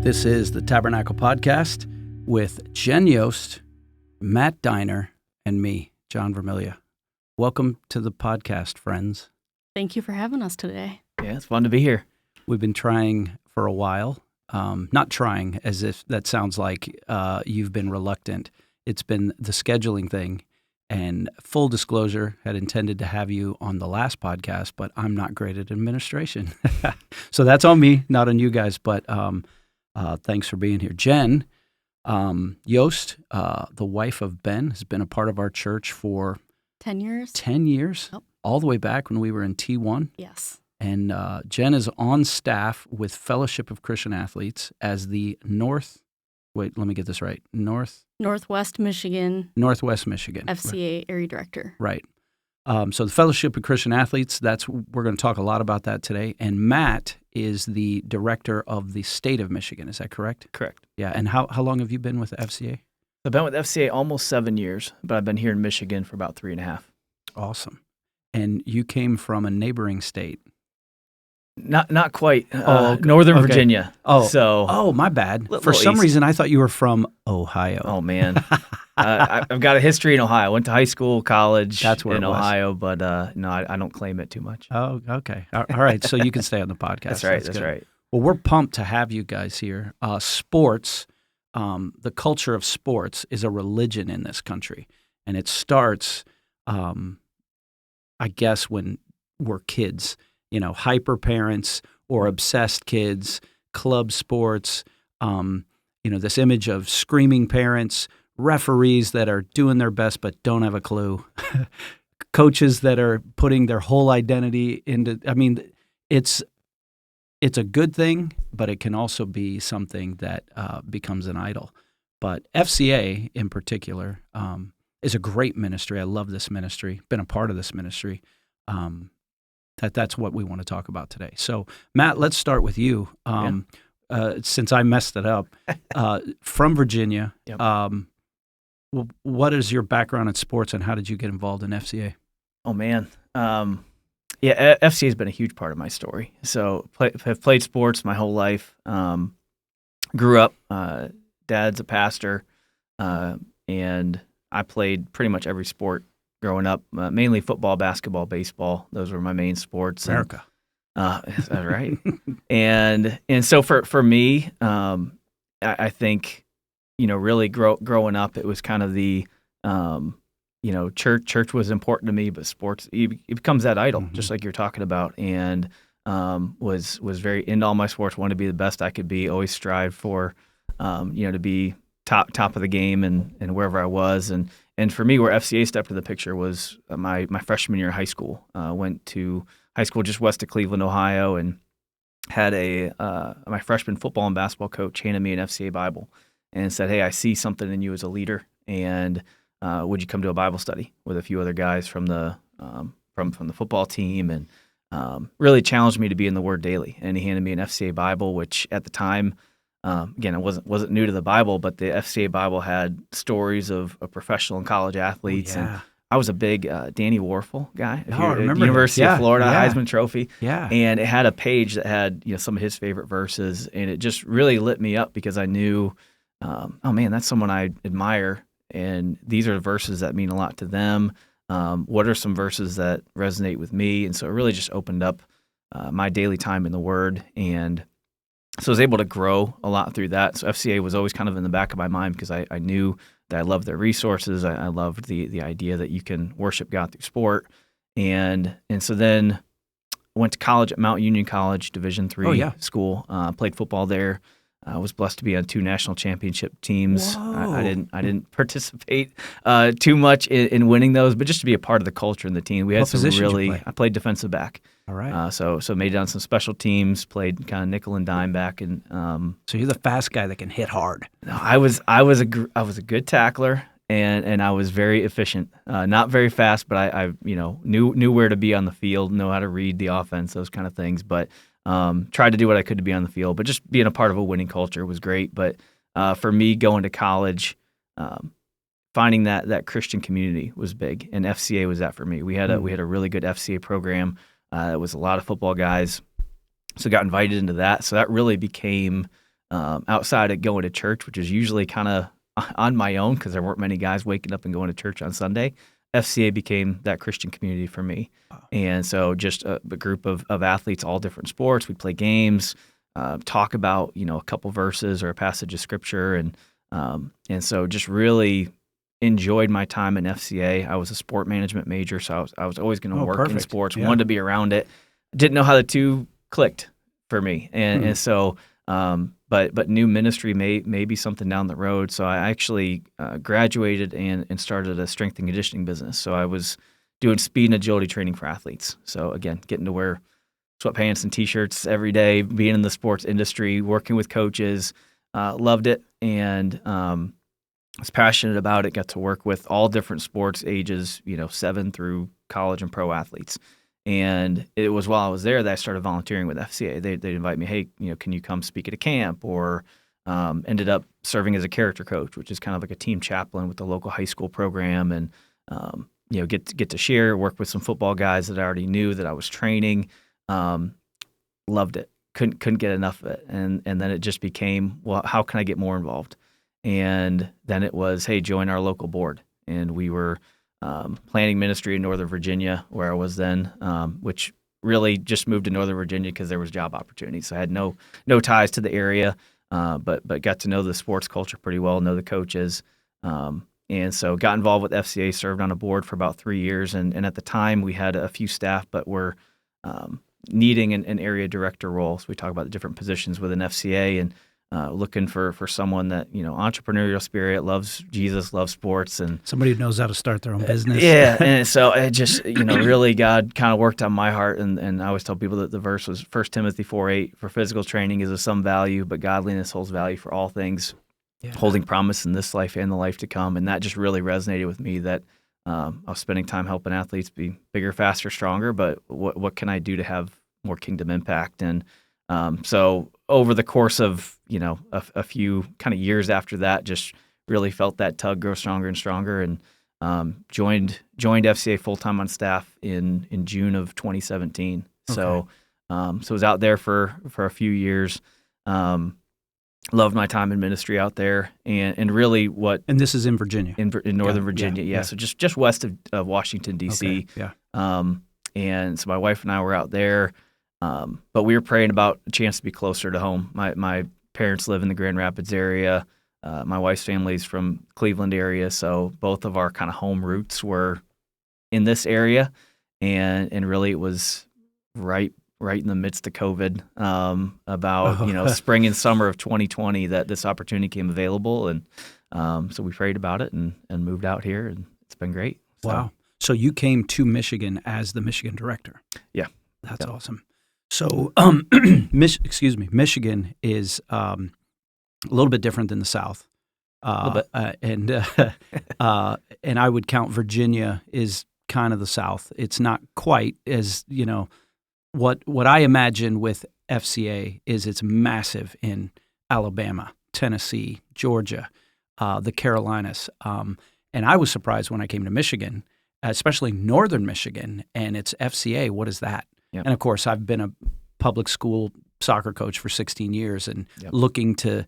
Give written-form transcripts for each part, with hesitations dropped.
This is the Tabernacle Podcast with Jen Yost, Matt Diener, and me, John Vermilia. Welcome to the podcast, friends. Thank you for having us today. Yeah, it's fun to be here. We've been trying for a while. Not trying as if that sounds like you've been reluctant. It's been the scheduling thing. And full disclosure, had intended to have you on the last podcast, but I'm not great at administration. So that's on me, not on you guys. But thanks for being here. Jen Yost, the wife of Ben, has been a part of our church for 10 years. 10 years, Yep. all the way back when we were in T1. Yes. And Jen is on staff with Fellowship of Christian Athletes as the Northwest Michigan Northwest Michigan FCA Area Director. Right. So the Fellowship of Christian Athletes, we're going to talk a lot about that today. And Matt is the director of the state of Michigan. Is that correct? Correct. Yeah. And how long have you been with the FCA? I've been with FCA almost 7 years, but I've been here in Michigan for about 3.5. Awesome. And you came from a neighboring state. Not quite. Okay. Northern Okay. Virginia. Oh, my bad. For some reason, I thought you were from Ohio. Oh, man. I've got a history in Ohio. I went to high school, college That's where in it was. Ohio, but no, I don't claim it too much. Oh, okay. All right. So you can stay on the podcast. That's good. right. Well, we're pumped to have you guys here. Sports, the culture of sports is a religion in this country. And it starts, I guess, when we're kids. Hyper parents or obsessed kids, club sports, this image of screaming parents, referees that are doing their best but don't have a clue, coaches that are putting their whole identity into, it's a good thing, but it can also be something that becomes an idol. But FCA in particular is a great ministry. I love this ministry, been a part of this ministry. That's what we want to talk about today. So, Matt, let's start with you. Since I messed it up, from Virginia, Yep. What is your background in sports and how did you get involved in FCA? Oh, man. FCA has been a huge part of my story. So have played sports my whole life. Grew up, dad's a pastor, and I played pretty much every sport growing up, mainly football, basketball, baseball. Those were my main sports. America. Is that right? and so for me, I think, really growing up, it was kind of the, church was important to me, but sports, it becomes that idol, just like you're talking about. And was very into all my sports, wanted to be the best I could be, always strive for, to be top of the game and wherever I was. And for me, where FCA stepped into the picture was my freshman year of high school. Went to high school just west of Cleveland, Ohio, and had my freshman football and basketball coach handed me an FCA Bible and said, "Hey, I see something in you as a leader, and would you come to a Bible study with a few other guys from the from the football team?" And really challenged me to be in the Word daily. And he handed me an FCA Bible, which at the time, again, I wasn't new to the Bible, but the FCA Bible had stories of professional and college athletes. Oh, yeah. And I was a big Danny Warfel guy. I remember University him. of Florida, Yeah. Heisman Trophy. Yeah. And it had a page that had some of his favorite verses, and it just really lit me up because I knew, oh man, that's someone I admire, and these are verses that mean a lot to them. What are some verses that resonate with me? And so it really just opened up my daily time in the Word, and so I was able to grow a lot through that. So FCA was always kind of in the back of my mind because I knew that I loved their resources. I loved the idea that you can worship God through sport. And so then I went to college at Mount Union College, Division III school, played football there. I was blessed to be on 2 national championship teams. I didn't participate too much in winning those, but just to be a part of the culture and the team. We had some really. I played defensive back. All right. So made it on some special teams. Played kind of nickel and dime back, and So you're the fast guy that can hit hard. no, I was a good tackler, and I was very efficient. Not very fast, but I knew where to be on the field, know how to read the offense, those kind of things. But tried to do what I could to be on the field. But just being a part of a winning culture was great. But for me, going to college, finding that Christian community was big, and FCA was that for me. We had a really good FCA program. It was a lot of football guys, so got invited into that. So that really became outside of going to church, which is usually kind of on my own because there weren't many guys waking up and going to church on Sunday, FCA became that Christian community for me. Wow. And so just a group of athletes, all different sports. We play games, talk about, a couple verses or a passage of scripture. And so just really enjoyed my time in FCA. I was a sport management major, so I was always going to work in sports, wanted to be around it. Didn't know how the two clicked for me. And so, but new ministry may be something down the road. So I actually graduated and started a strength and conditioning business. So I was doing speed and agility training for athletes. So again, getting to wear sweatpants and T-shirts every day, being in the sports industry, working with coaches, loved it, and was passionate about it. Got to work with all different sports ages, 7 through college and pro athletes. And it was while I was there that I started volunteering with FCA. They'd invite me, hey, can you come speak at a camp? Or ended up serving as a character coach, which is kind of like a team chaplain with the local high school program, and get to share, work with some football guys that I already knew that I was training. Loved it. Couldn't get enough of it. And then it just became, well, how can I get more involved? And then it was, hey, join our local board. And we were planning ministry in Northern Virginia, where I was then, which really just moved to Northern Virginia because there was job opportunities. So I had no ties to the area, but got to know the sports culture pretty well, know the coaches. And so got involved with FCA, served on a board for about 3 years. And at the time, we had a few staff, but were needing an area director role. So we talk about the different positions within FCA, and looking for someone that, entrepreneurial spirit, loves Jesus, loves sports, and somebody who knows how to start their own business. Yeah. And so it just, really God kind of worked on my heart. And I always tell people that the verse was 1 Timothy 4:8, for physical training is of some value, but godliness holds value for all things, holding promise in this life and the life to come. And that just really resonated with me, that I was spending time helping athletes be bigger, faster, stronger, but what can I do to have more kingdom impact? And so over the course of, a few kind of years after that, just really felt that tug grow stronger and stronger, and joined FCA full-time on staff in June of 2017. Okay. So I was out there for a few years. Loved my time in ministry out there, and really And this is in Virginia? In Northern Virginia, yeah. So just west of Washington, D.C. Okay. Yeah. And so my wife and I were out there, but we were praying about a chance to be closer to home. My parents live in the Grand Rapids area. My wife's family's from Cleveland area, so both of our kind of home roots were in this area, and really it was right in the midst of COVID, about spring and summer of 2020 that this opportunity came available, and so we prayed about it and moved out here, and it's been great. So. Wow! So you came to Michigan as the Michigan director. Yeah, that's awesome. So, Michigan is a little bit different than the South, and I would count Virginia is kind of the South. It's not quite as what I imagine with FCA is it's massive in Alabama, Tennessee, Georgia, the Carolinas, and I was surprised when I came to Michigan, especially Northern Michigan, and it's FCA. What is that? Yep. And of course, I've been a public school soccer coach for 16 years, and looking to,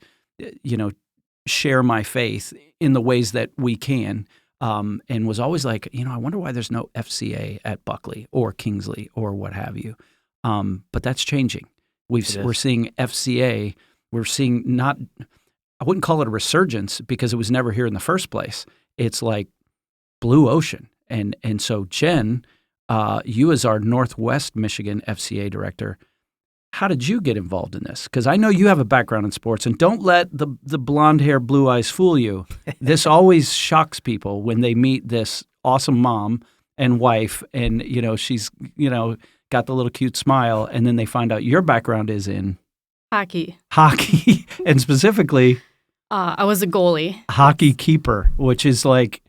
share my faith in the ways that we can, and was always like, I wonder why there's no FCA at Buckley or Kingsley or what have you. But that's changing. We're seeing FCA. We're seeing not. I wouldn't call it a resurgence because it was never here in the first place. It's like blue ocean, and so Jen. You as our Northwest Michigan FCA director, how did you get involved in this? Because I know you have a background in sports, and don't let the blonde hair, blue eyes fool you. This always shocks people when they meet this awesome mom and wife, and she's got the little cute smile, and then they find out your background is in hockey, and specifically, I was a goalie, hockey keeper, which is like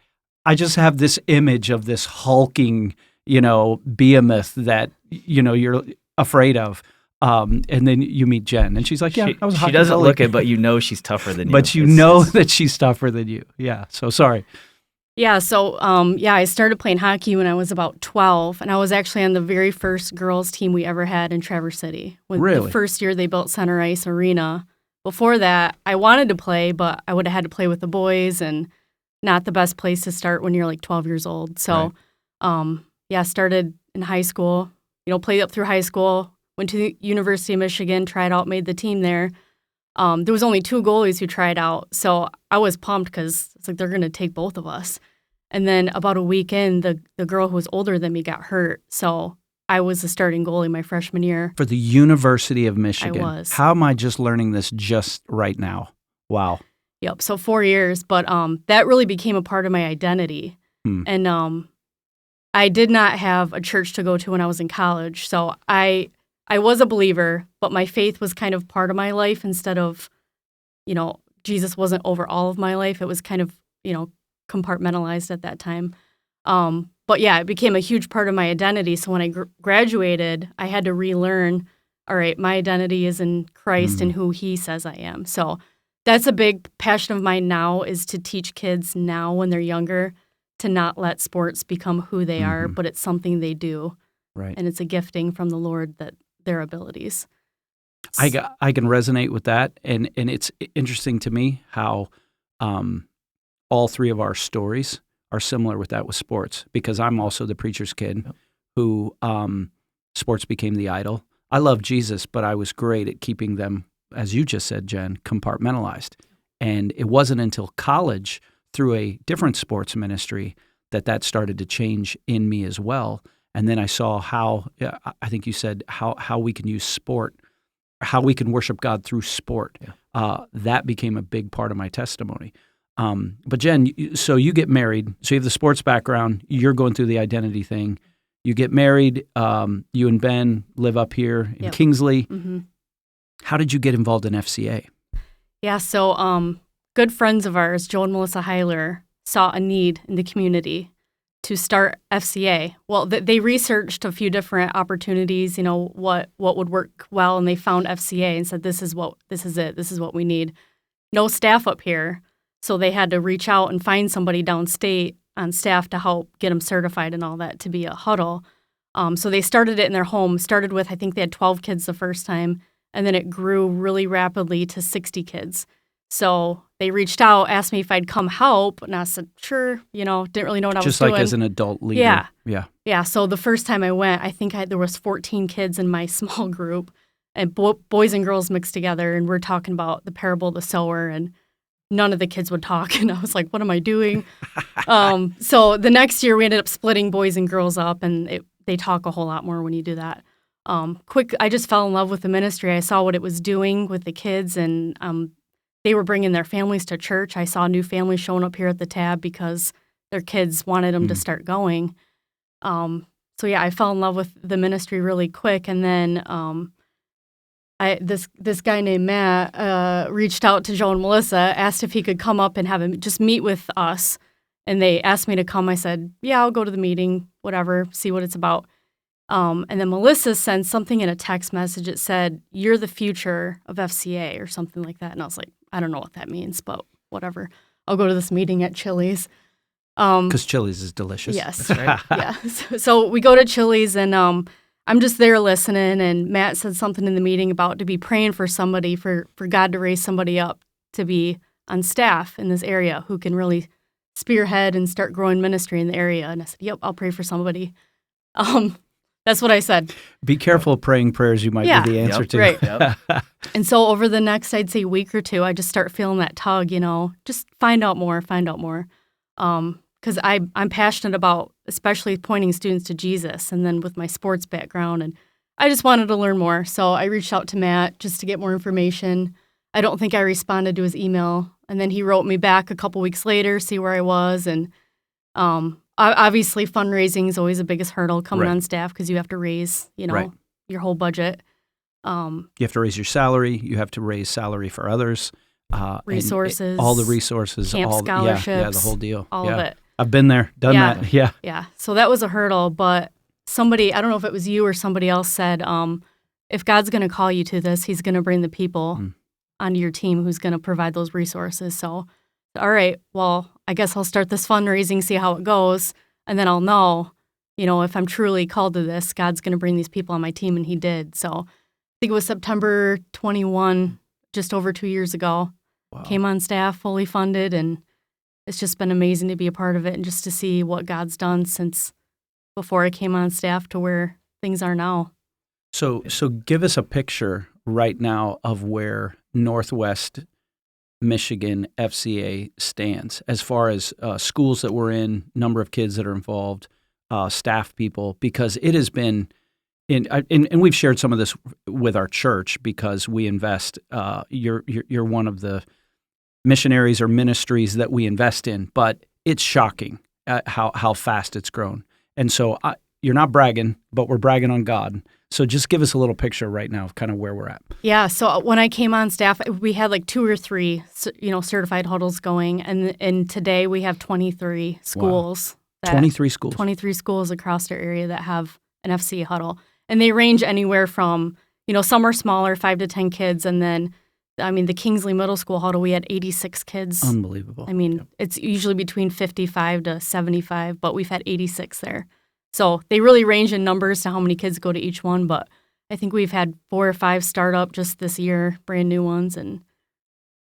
I just have this image of this hulking. Behemoth that, you're afraid of. And then you meet Jen, and she's like, I was a hockey She doesn't goalie. look it, but she's tougher than you. But that she's tougher than you. Yeah. So sorry. Yeah. So, I started playing hockey when I was about 12, and I was actually on the very first girls team we ever had in Traverse City. Really? The first year they built Center Ice Arena before that, I wanted to play, but I would have had to play with the boys and not the best place to start when you're like 12 years old. So, started in high school, played up through high school, went to the University of Michigan, tried out, made the team there. There was only 2 goalies who tried out, so I was pumped because it's like they're going to take both of us. And then about a week in, the girl who was older than me got hurt, so I was the starting goalie my freshman year. For the University of Michigan. I was. How am I just learning this just right now? Wow. Yep, so 4 years, but that really became a part of my identity. And I did not have a church to go to when I was in college, so I was a believer, but my faith was kind of part of my life instead of, Jesus wasn't over all of my life. It was kind of, compartmentalized at that time. But yeah, it became a huge part of my identity. So when I graduated, I had to relearn, all right, my identity is in Christ and who he says I am. So that's a big passion of mine now, is to teach kids now when they're younger to not let sports become who they are, but it's something they do. Right. And it's a gifting from the Lord, that their abilities. I can resonate with that, and it's interesting to me how all 3 of our stories are similar with that with sports, because I'm also the preacher's kid who sports became the idol. I love Jesus, but I was great at keeping them, as you just said, Jen, compartmentalized. And it wasn't until college, through a different sports ministry, that started to change in me as well. And then I saw how, I think you said, how we can use sport, how we can worship God through sport. Yeah. That became a big part of my testimony. But Jen, so you get married, so you have the sports background, you're going through the identity thing. You get married, you and Ben live up here in Kingsley. Mm-hmm. How did you get involved in FCA? Yeah, so good friends of ours, Joe and Melissa Heiler, saw a need in the community to start FCA. Well, they researched a few different opportunities, what would work well, and they found FCA and said, this is it, this is what we need. No staff up here, so they had to reach out and find somebody downstate on staff to help get them certified and all that to be a huddle. So they started it in their home, started with, I think they had 12 kids the first time, and then it grew really rapidly to 60 kids. So they reached out, asked me if I'd come help, and I said, sure, didn't really know what I was doing. Just like as an adult leader. Yeah, so the first time I went, I think there was 14 kids in my small group, and boys and girls mixed together, and we're talking about the parable of the sower, and none of the kids would talk, and I was like, what am I doing? So the next year, we ended up splitting boys and girls up, and they talk a whole lot more when you do that. I just fell in love with the ministry. I saw what it was doing with the kids, and they were bringing their families to church. I saw new families showing up here at the Tab because their kids wanted them to start going. So yeah, I fell in love with the ministry really quick. And then this guy named Matt reached out to Joe and Melissa, asked if he could come up and have him just meet with us. And they asked me to come. I said, yeah, I'll go to the meeting, whatever, see what it's about. And then Melissa sent something in a text message. It said, you're the future of FCA or something like that. And I was like, I don't know what that means, but whatever. I'll go to this meeting at Chili's. Because Chili's is delicious. Yes. That's right. Yeah. So we go to Chili's, and I'm just there listening. And Matt said something in the meeting about to be praying for somebody, for God to raise somebody up to be on staff in this area who can really spearhead and start growing ministry in the area. And I said, yep, I'll pray for somebody. That's what I said. Be careful of praying prayers you might be the answer to. Right. Yep. And so over the next, I'd say, week or two, I just start feeling that tug, just find out more. Because I'm passionate about especially pointing students to Jesus, and then with my sports background, and I just wanted to learn more. So I reached out to Matt just to get more information. I don't think I responded to his email, and then he wrote me back a couple weeks later, see where I was, and obviously fundraising is always the biggest hurdle coming on staff, because you have to raise, your whole budget. You have to raise your salary. You have to raise salary for others. Resources. All the resources. Camp scholarships. Yeah, the whole deal. All of it. I've been there, done that. Yeah. Yeah. So that was a hurdle, but somebody, I don't know if it was you or somebody else, said, if God's going to call you to this, he's going to bring the people onto your team who's going to provide those resources. So, all right, well, I guess I'll start this fundraising, see how it goes, and then I'll know, if I'm truly called to this, God's going to bring these people on my team, and he did. So I think it was September 21, just over 2 years ago. Wow. Came on staff, fully funded, and it's just been amazing to be a part of it and just to see what God's done since before I came on staff to where things are now. So give us a picture right now of where Northwest Michigan FCA stands as far as schools that we're in, number of kids that are involved, staff people, because it has been, and we've shared some of this with our church because we invest. You're one of the missionaries or ministries that we invest in, but it's shocking how fast it's grown. And so you're not bragging, but we're bragging on God. So just give us a little picture right now of kind of where we're at. Yeah, so when I came on staff, we had like 2 or 3, certified huddles going, and today we have 23 schools. Wow. 23 schools. 23 schools across our area that have an FCA huddle, and they range anywhere from, some are smaller, 5 to 10 kids, and then, the Kingsley Middle School huddle, we had 86 kids. Unbelievable. It's usually between 55 to 75, but we've had 86 there. So they really range in numbers to how many kids go to each one, but I think we've had 4 or 5 start up just this year, brand new ones, and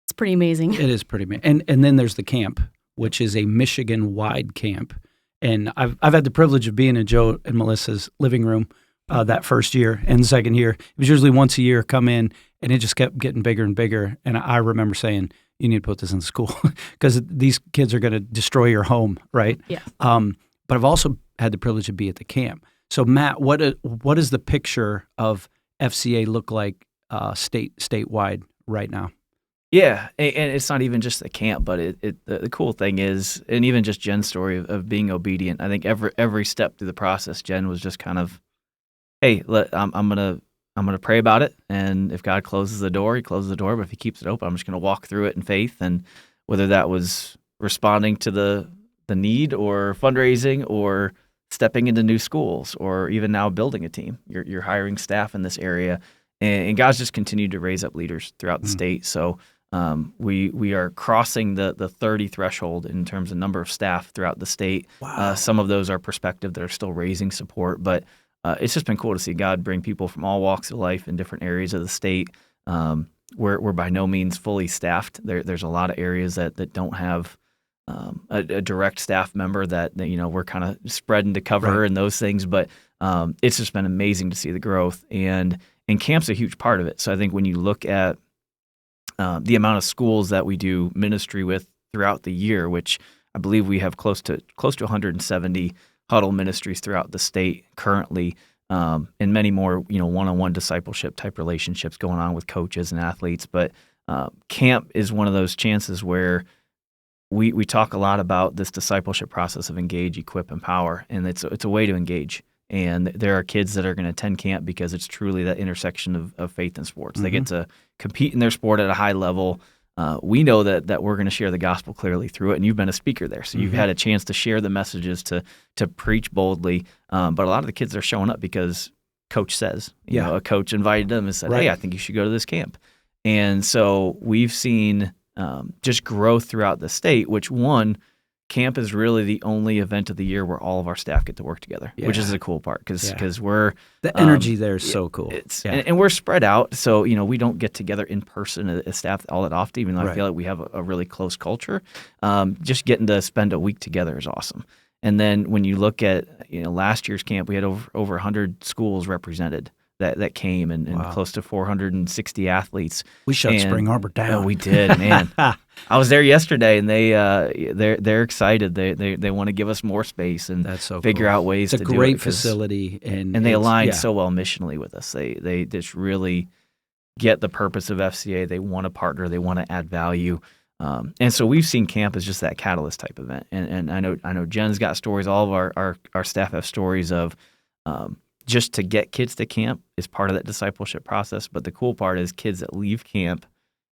it's pretty amazing. It is pretty amazing. And then there's the camp, which is a Michigan-wide camp. And I've had the privilege of being in Joe and Melissa's living room that first year and the second year. It was usually once a year, come in, and it just kept getting bigger and bigger. And I remember saying, you need to put this in school because these kids are going to destroy your home, right? Yeah. But I've also had the privilege to be at the camp. So Matt, what does the picture of FCA look like statewide right now? Yeah, and it's not even just the camp, but the cool thing is, and even just Jen's story of being obedient. I think every step through the process, Jen was just kind of, hey, I'm gonna pray about it, and if God closes the door, He closes the door. But if He keeps it open, I'm just gonna walk through it in faith. And whether that was responding to the need or fundraising or stepping into new schools or even now building a team, you're hiring staff in this area, and God's just continued to raise up leaders throughout the state. So we are crossing the 30 threshold in terms of number of staff throughout the state. Wow. Some of those are prospective that are still raising support, but it's just been cool to see God bring people from all walks of life in different areas of the state. We're by no means fully staffed. There's a lot of areas that don't have a direct staff member that we're kind of spreading to cover Right. and those things, but it's just been amazing to see the growth, and camp's a huge part of it. So I think when you look at the amount of schools that we do ministry with throughout the year, which I believe we have close to 170 huddle ministries throughout the state currently, and many more one-on-one discipleship type relationships going on with coaches and athletes. But camp is one of those chances where we talk a lot about this discipleship process of engage, equip, empower, and it's a way to engage. And there are kids that are going to attend camp because it's truly that intersection of faith and sports. They get to compete in their sport at a high level. We know that we're going to share the gospel clearly through it, and you've been a speaker there, so you've had a chance to share the messages, to preach boldly. But a lot of the kids are showing up because coach says, a coach invited them and said, Right. hey, I think you should go to this camp. And so we've seen just growth throughout the state, which camp is really the only event of the year where all of our staff get to work together, which is the cool part because we're The energy there is so cool. And we're spread out, so we don't get together in person as staff all that often, even though I Right. feel like we have a really close culture. Just getting to spend a week together is awesome. And then when you look at last year's camp, we had over 100 schools represented that came, and Wow. close to 460 athletes. We shut Spring Arbor down. Oh, we did, man. I was there yesterday, and they're excited. They want to give us more space and That's so figure cool. out ways It's to a do it. great facility, and they it's- align yeah. so well missionally with us. They just really get the purpose of FCA. They want to partner. They want to add value. And so we've seen camp as just that catalyst type event. And I know Jen's got stories. All of our staff have stories of just to get kids to camp is part of that discipleship process. But the cool part is kids that leave camp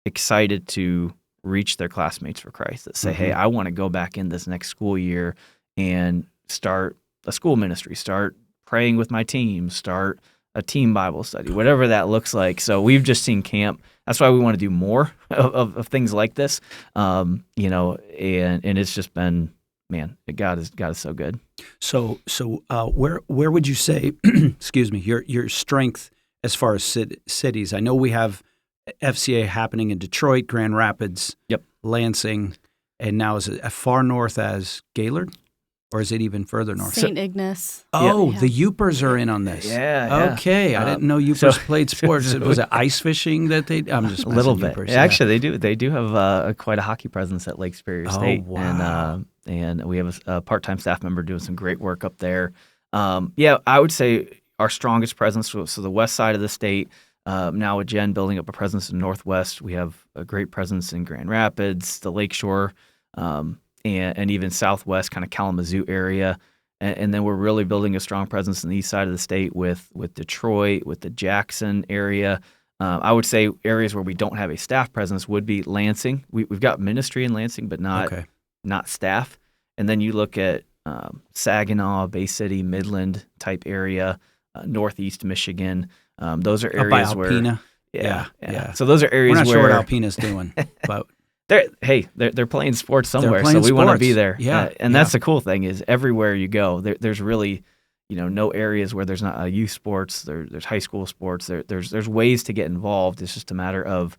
excited to reach their classmates for Christ, that say, hey, I want to go back in this next school year and start a school ministry, start praying with my team, start a team Bible study, whatever that looks like. So we've just seen camp. That's why we want to do more of things like this, and it's just been, man, God is so good. So where would you say, excuse me, your strength as far as cities? I know we have FCA happening in Detroit, Grand Rapids, Yep. Lansing, and now is it as far north as Gaylord? Or is it even further north? St. Ignace. Oh, Yeah. the Yoopers are in on this. Yeah. Okay, I didn't know Yoopers played sports. Was it ice fishing that they? I'm just a little messing bit. Yoopers, Yeah, actually, they do have quite a hockey presence at Lake Superior State. wow. And we have a part-time staff member doing some great work up there. I would say our strongest presence, so the west side of the state. Now with Jen building up a presence in the Northwest, we have a great presence in Grand Rapids, the Lakeshore, and even Southwest, kind of Kalamazoo area. And then we're really building a strong presence in the east side of the state with Detroit, with the Jackson area. I would say areas where we don't have a staff presence would be Lansing. We've got ministry in Lansing, but not staff. And then you look at Saginaw, Bay City, Midland type area, Northeast Michigan. Those are areas up by Alpena. where Yeah. So those are areas We're not where sure what Alpena's doing, but they're playing sports somewhere, playing so we want to sports. be there. Yeah, and that's the cool thing is everywhere you go, there's really, no areas where there's not youth sports. There's high school sports. There's ways to get involved. It's just a matter of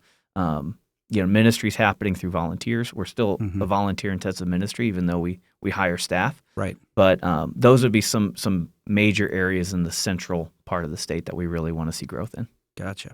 ministries happening through volunteers. We're still a volunteer intensive ministry, even though we hire staff. Right. But those would be some major areas in the central part of the state that we really want to see growth in. Gotcha.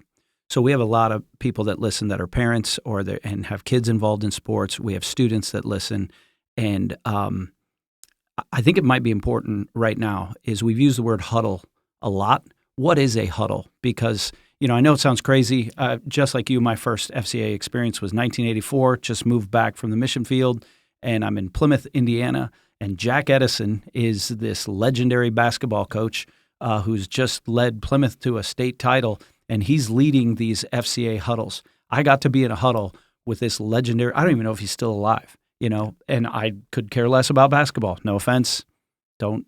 So we have a lot of people that listen that are parents and have kids involved in sports. We have students that listen, and I think it might be important right now is we've used the word huddle a lot. What is a huddle? Because I know it sounds crazy. Just like you, my first FCA experience was 1984. Just moved back from the mission field, and I'm in Plymouth, Indiana. And Jack Edison is this legendary basketball coach who's just led Plymouth to a state title. And he's leading these FCA huddles. I got to be in a huddle with this legendary, I don't even know if he's still alive, and I could care less about basketball. No offense. Don't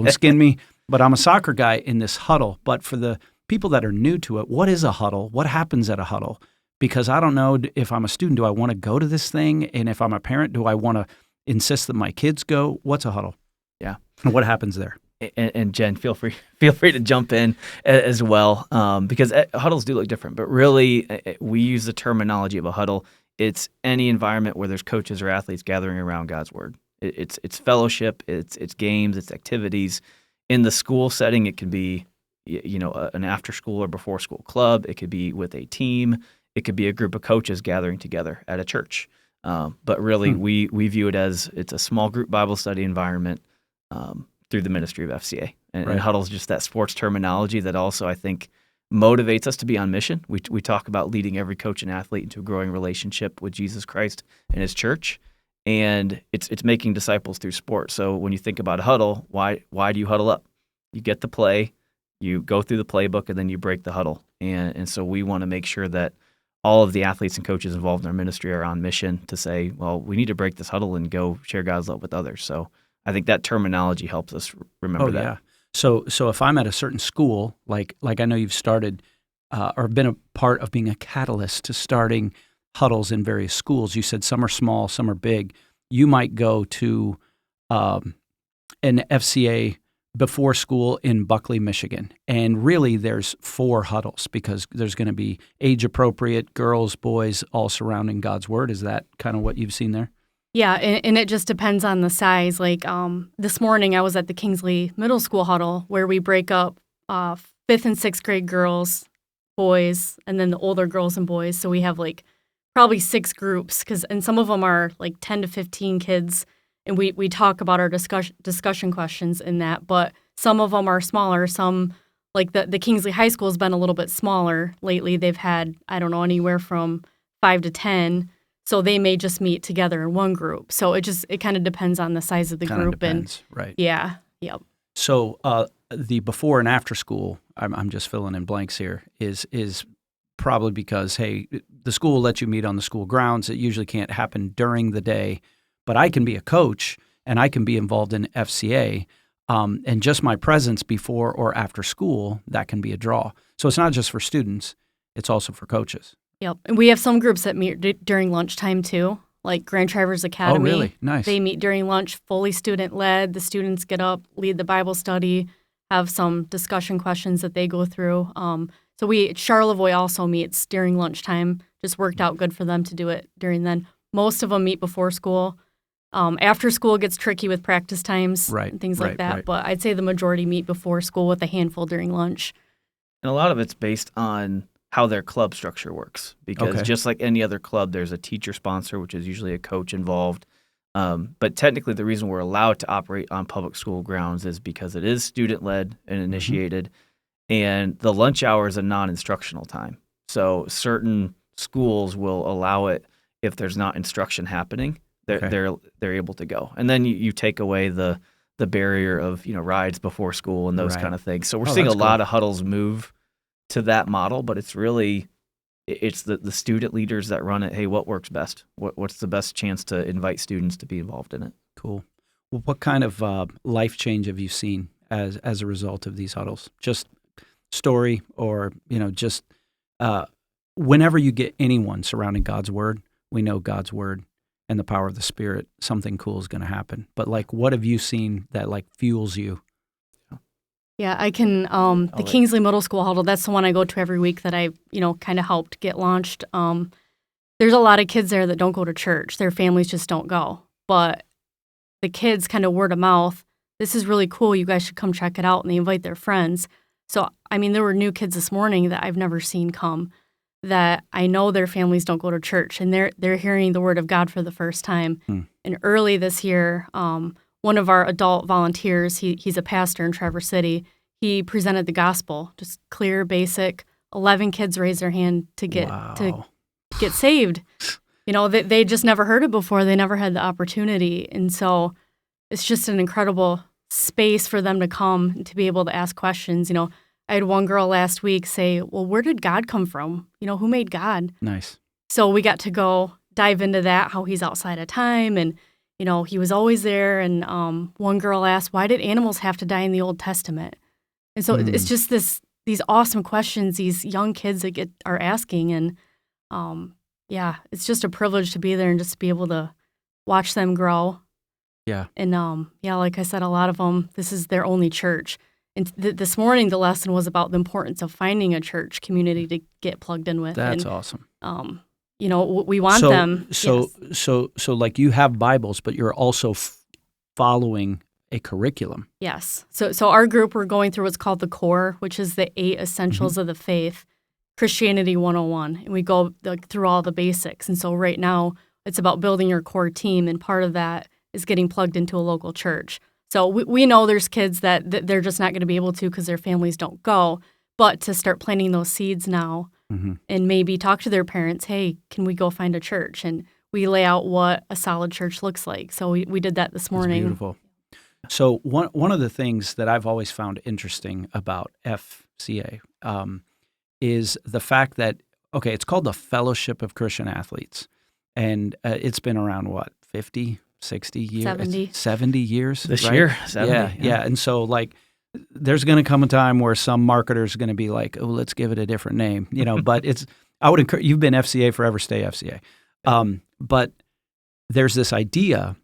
skin me. But I'm a soccer guy in this huddle. But for the people that are new to it, what is a huddle? What happens at a huddle? Because I don't know if I'm a student, do I want to go to this thing? And if I'm a parent, do I want to insist that my kids go? What's a huddle? Yeah. And what happens there? And Jen, feel free to jump in as well, because huddles do look different. But really, we use the terminology of a huddle. It's any environment where there's coaches or athletes gathering around God's word. It's fellowship, it's games, it's activities. In the school setting, it could be an after school or before school club. It could be with a team. It could be a group of coaches gathering together at a church. But really, we view it as it's a small group Bible study environment. Through the ministry of FCA. And huddle is just that sports terminology that also, I think, motivates us to be on mission. We talk about leading every coach and athlete into a growing relationship with Jesus Christ and his church. And it's making disciples through sport. So when you think about a huddle, why do you huddle up? You get the play, you go through the playbook, and then you break the huddle. And so we want to make sure that all of the athletes and coaches involved in our ministry are on mission to say, well, we need to break this huddle and go share God's love with others. So I think that terminology helps us remember that. Yeah. So if I'm at a certain school, like I know you've started or been a part of being a catalyst to starting huddles in various schools. You said some are small, some are big. You might go to an FCA before school in Buckley, Michigan, and really there's 4 huddles because there's going to be age-appropriate girls, boys, all surrounding God's Word. Is that kind of what you've seen there? Yeah, and it just depends on the size. Like this morning, I was at the Kingsley Middle School huddle where we break up 5th and 6th grade girls, boys, and then the older girls and boys. So we have like probably 6 groups and some of them are like 10 to 15 kids, and we talk about our discussion questions in that. But some of them are smaller. Some, like the Kingsley High School has been a little bit smaller lately. They've had, I don't know, anywhere from 5 to 10. So they may just meet together in one group. So it kind of depends on the size of the group. Depends, right? Yeah. Yep. So the before and after school, I'm just filling in blanks here, is probably because, hey, the school will let you meet on the school grounds. It usually can't happen during the day, but I can be a coach and I can be involved in FCA, and just my presence before or after school, that can be a draw. So it's not just for students, it's also for coaches. Yep. And we have some groups that meet during lunchtime too, like Grand Traverse Academy. Oh, really? Nice. They meet during lunch, fully student-led. The students get up, lead the Bible study, have some discussion questions that they go through. So Charlevoix also meets during lunchtime. Just worked out good for them to do it during then. Most of them meet before school. After school gets tricky with practice times and things like that. Right. But I'd say the majority meet before school with a handful during lunch. And a lot of it's based on how their club structure works. Because just like any other club, there's a teacher sponsor, which is usually a coach involved. But technically, the reason we're allowed to operate on public school grounds is because it is student-led and initiated, and the lunch hour is a non-instructional time. So certain schools will allow it if there's not instruction happening. They're able to go, and then you take away the barrier of rides before school and those kind of things. So we're seeing a lot of huddles move to that model, but it's really it's the student leaders that run it. Hey, what works best? What's the best chance to invite students to be involved in it? Cool. Well, what kind of life change have you seen as a result of these huddles? Just story, or just whenever you get anyone surrounding God's word, we know God's word and the power of the Spirit, something cool is going to happen. But what have you seen that fuels you? Yeah, I can. The Kingsley Middle School huddle, that's the one I go to every week that I, kind of helped get launched. There's a lot of kids there that don't go to church. Their families just don't go. But the kids kind of word of mouth, this is really cool. You guys should come check it out. And they invite their friends. So, there were new kids this morning that I've never seen come that I know their families don't go to church. And they're hearing the word of God for the first time. And early this year, one of our adult volunteers, he's a pastor in Traverse City, he presented the gospel, just clear, basic. 11 kids raised their hand to get saved. They just never heard it before. They never had the opportunity. And so it's just an incredible space for them to come and to be able to ask questions. I had one girl last week say, well, where did God come from? Who made God? Nice. So we got to go dive into that, how he's outside of time, and he was always there. And one girl asked, why did animals have to die in the Old Testament? And so it's just these awesome questions these young kids are asking. And it's just a privilege to be there and just to be able to watch them grow. Yeah. And like I said, a lot of them, this is their only church. And this morning, the lesson was about the importance of finding a church community to get plugged in with. That's awesome. We want them. So you have Bibles, but you're also following a curriculum. Yes. So our group, we're going through what's called the core, which is the 8 essentials of the faith, Christianity 101. And we go through all the basics. And so right now, it's about building your core team. And part of that is getting plugged into a local church. So we know there's kids that they're just not going to be able to because their families don't go. But to start planting those seeds now and maybe talk to their parents, hey, can we go find a church? And we lay out what a solid church looks like. So we did that this morning. That's beautiful. So one of the things that I've always found interesting about FCA is the fact that, it's called the Fellowship of Christian Athletes. And it's been around, 50, 60 years? 70 years. This right? year, 70. Yeah. And so, there's going to come a time where some marketer's going to be like, oh, let's give it a different name, but I would encourage, you've been FCA forever, stay FCA. But there's this idea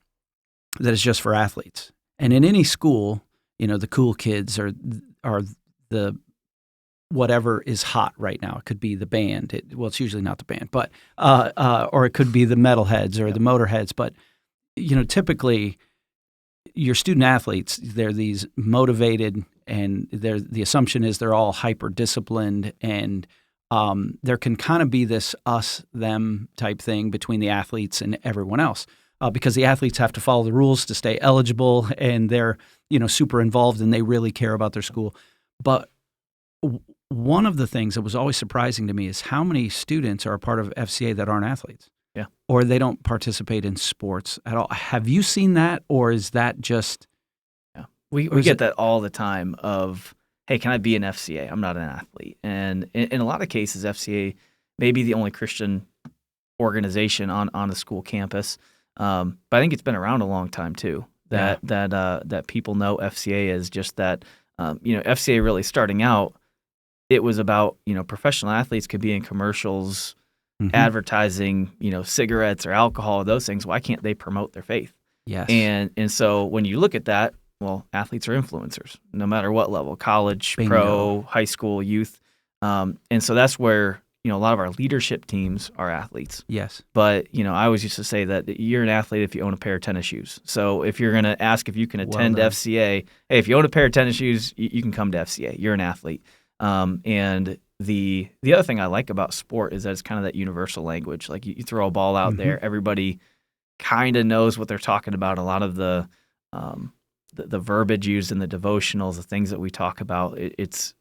that it's just for athletes. And in any school, the cool kids are the whatever is hot right now. It could be the band. It's usually not the band, but or it could be the metalheads or the motorheads. But typically, your student athletes, they're these motivated, and the assumption is they're all hyper disciplined, and there can kind of be this us-them type thing between the athletes and everyone else. Because the athletes have to follow the rules to stay eligible, and they're super involved, and they really care about their school. But one of the things that was always surprising to me is how many students are a part of FCA that aren't athletes. Yeah. Or they don't participate in sports at all. Have you seen that, or is that just? Yeah, we get that all the time. Of, hey, can I be an FCA? I'm not an athlete, and in a lot of cases, FCA may be the only Christian organization on a school campus. But I think it's been around a long time too. That people know FCA as just that. FCA really starting out, it was about professional athletes could be in commercials, advertising cigarettes or alcohol, those things. Why can't they promote their faith? Yes. And so when you look at that, well, athletes are influencers, no matter what level, college, Bingo. pro, high school, youth. And so that's where, a lot of our leadership teams are athletes. Yes. But, I always used to say that you're an athlete if you own a pair of tennis shoes. So if you're going to ask if you can attend done. FCA, hey, if you own a pair of tennis shoes, you can come to FCA. You're an athlete. And the other thing I like about sport is that it's kind of that universal language. Like you throw a ball out there, everybody kind of knows what they're talking about. A lot of the verbiage used in the devotionals, the things that we talk about, it's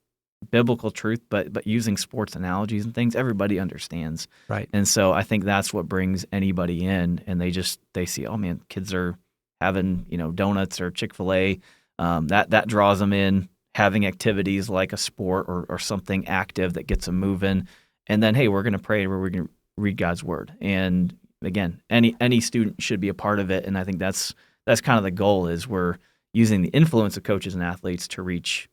biblical truth, but using sports analogies and things, everybody understands. Right. And so I think that's what brings anybody in, and they see, oh man, kids are having, donuts or Chick-fil-A. That draws them in, having activities like a sport or something active that gets them moving. And then, hey, we're going to pray, we're going to read God's word. And again, any student should be a part of it. And I think that's kind of the goal, is we're using the influence of coaches and athletes to reach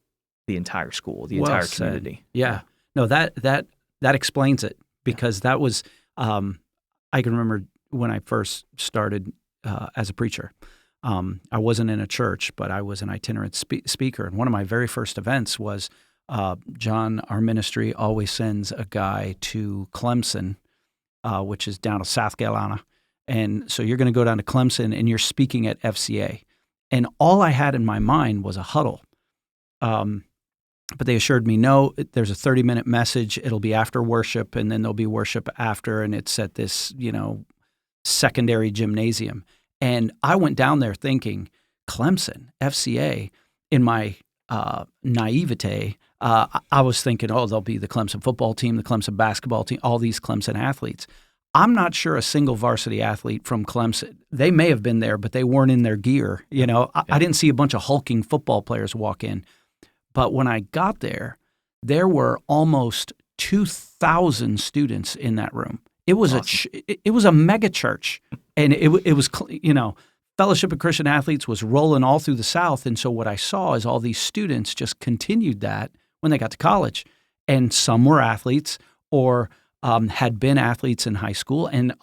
the entire school, the entire community. Yeah. No, that explains it, because that was, I can remember when I first started as a preacher. I wasn't in a church, but I was an itinerant speaker. And one of my very first events was, John, our ministry always sends a guy to Clemson, which is down to South Carolina. And so you're going to go down to Clemson and you're speaking at FCA. And all I had in my mind was a huddle. But they assured me, no, there's a 30-minute message. It'll be after worship, and then there'll be worship after, and it's at this, secondary gymnasium. And I went down there thinking, Clemson, FCA, in my naivete, I was thinking, oh, there'll be the Clemson football team, the Clemson basketball team, all these Clemson athletes. I'm not sure a single varsity athlete from Clemson. They may have been there, but they weren't in their gear. I didn't see a bunch of hulking football players walk in. But when I got there, there were almost 2,000 students in that room. It was awesome. It was a mega church, and it was Fellowship of Christian Athletes was rolling all through the South. And so what I saw is all these students just continued that when they got to college, and some were athletes or had been athletes in high school, and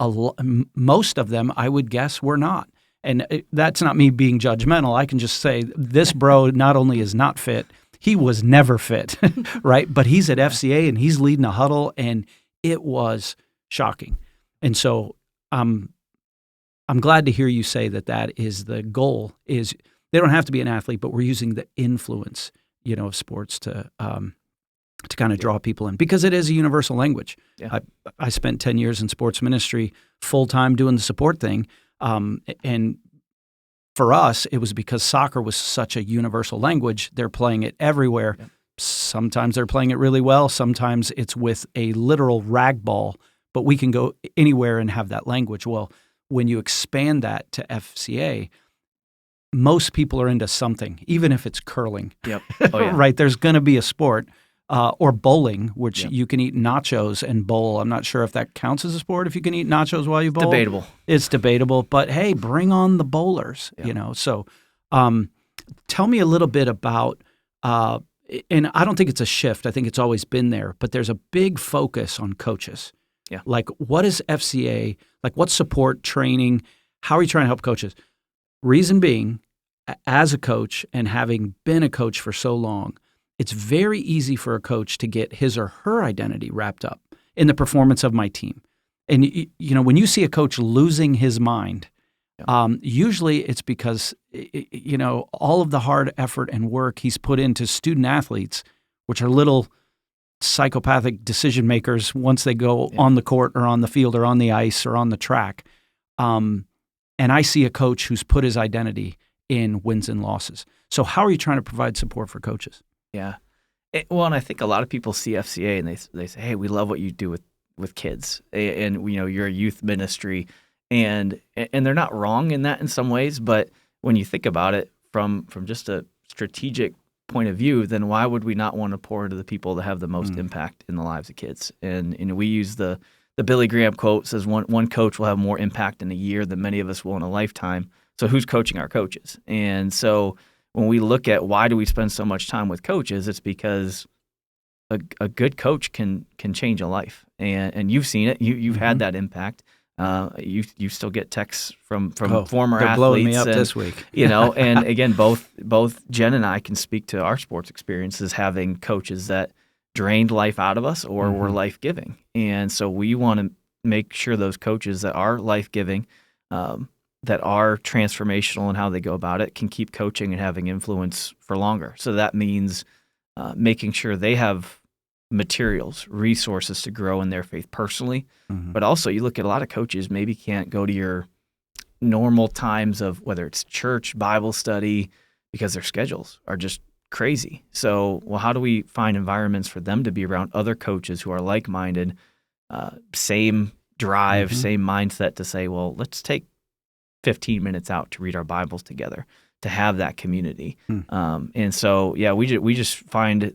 most of them, I would guess, were not. And that's not me being judgmental. I can just say this bro not only is not fit, he was never fit, right? But he's at FCA and he's leading a huddle, and it was shocking. And so I'm glad to hear you say that is the goal. Is they don't have to be an athlete, but we're using the influence, of sports to kind of draw people in, because it is a universal language. Yeah. I spent 10 years in sports ministry full time doing the support thing, and for us, it was because soccer was such a universal language. They're playing it everywhere. Yep. Sometimes they're playing it really well. Sometimes it's with a literal rag ball, but we can go anywhere and have that language. Well, when you expand that to FCA, most people are into something, even if it's curling. Yep. Oh, yeah. Right? There's going to be a sport. Or bowling, which you can eat nachos and bowl. I'm not sure if that counts as a sport if you can eat nachos while you bowl. Debatable. It's debatable, but hey, bring on the bowlers, So tell me a little bit about, and I don't think it's a shift. I think it's always been there, but there's a big focus on coaches. Yeah. Like, what is FCA? Like, what support, training? How are you trying to help coaches? Reason being, as a coach and having been a coach for so long, it's very easy for a coach to get his or her identity wrapped up in the performance of my team. And, when you see a coach losing his mind, usually it's because, all of the hard effort and work he's put into student athletes, which are little psychopathic decision makers once they go on the court or on the field or on the ice or on the track. And I see a coach who's put his identity in wins and losses. So how are you trying to provide support for coaches? Yeah. Well, and I think a lot of people see FCA and they say, hey, we love what you do with kids. And, you're a youth ministry. And they're not wrong in that in some ways. But when you think about it from just a strategic point of view, then why would we not want to pour into the people that have the most impact in the lives of kids? And we use the Billy Graham quote, says one coach will have more impact in a year than many of us will in a lifetime. So who's coaching our coaches? And so when we look at why do we spend so much time with coaches, it's because a good coach can change a life, and you've seen it. You've had that impact. You still get texts from former they're athletes. Blowing me up this week. And again, both Jen and I can speak to our sports experiences having coaches that drained life out of us or were Mhm. life-giving. And so we want to make sure those coaches that are life-giving, that are transformational in how they go about it, can keep coaching and having influence for longer. So that means making sure they have materials, resources to grow in their faith personally. Mhm. But also, you look at a lot of coaches maybe can't go to your normal times of whether it's church, Bible study, because their schedules are just crazy. So, well, how do we find environments for them to be around other coaches who are like-minded, same drive, Mhm. same mindset to say, well, let's take 15 minutes out to read our Bibles together, to have that community. And so, yeah, we just find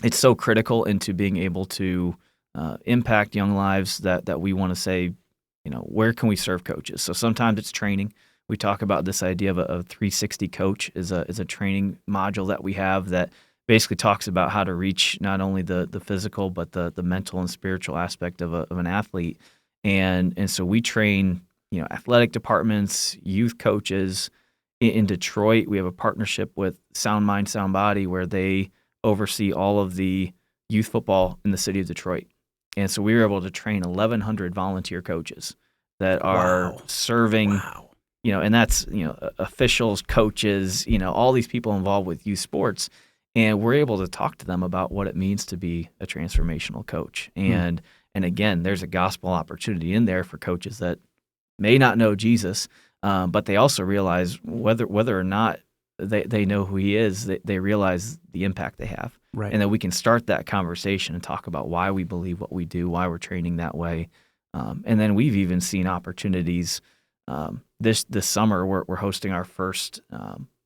it's so critical into being able to impact young lives that we want to say, where can we serve coaches? So sometimes it's training. We talk about this idea of a 360 coach is a training module that we have that basically talks about how to reach not only the physical but the mental and spiritual aspect of an athlete. And so we train athletic departments, youth coaches. In Detroit, we have a partnership with Sound Mind, Sound Body, where they oversee all of the youth football in the city of Detroit. And so we were able to train 1,100 volunteer coaches that are Wow. serving, Wow. and that's, officials, coaches, all these people involved with youth sports. And we're able to talk to them about what it means to be a transformational coach. And again, there's a gospel opportunity in there for coaches that may not know Jesus, but they also realize whether or not they know who he is, they realize the impact they have. Right. And then we can start that conversation and talk about why we believe what we do, why we're training that way. And then we've even seen opportunities. This summer, we're hosting our first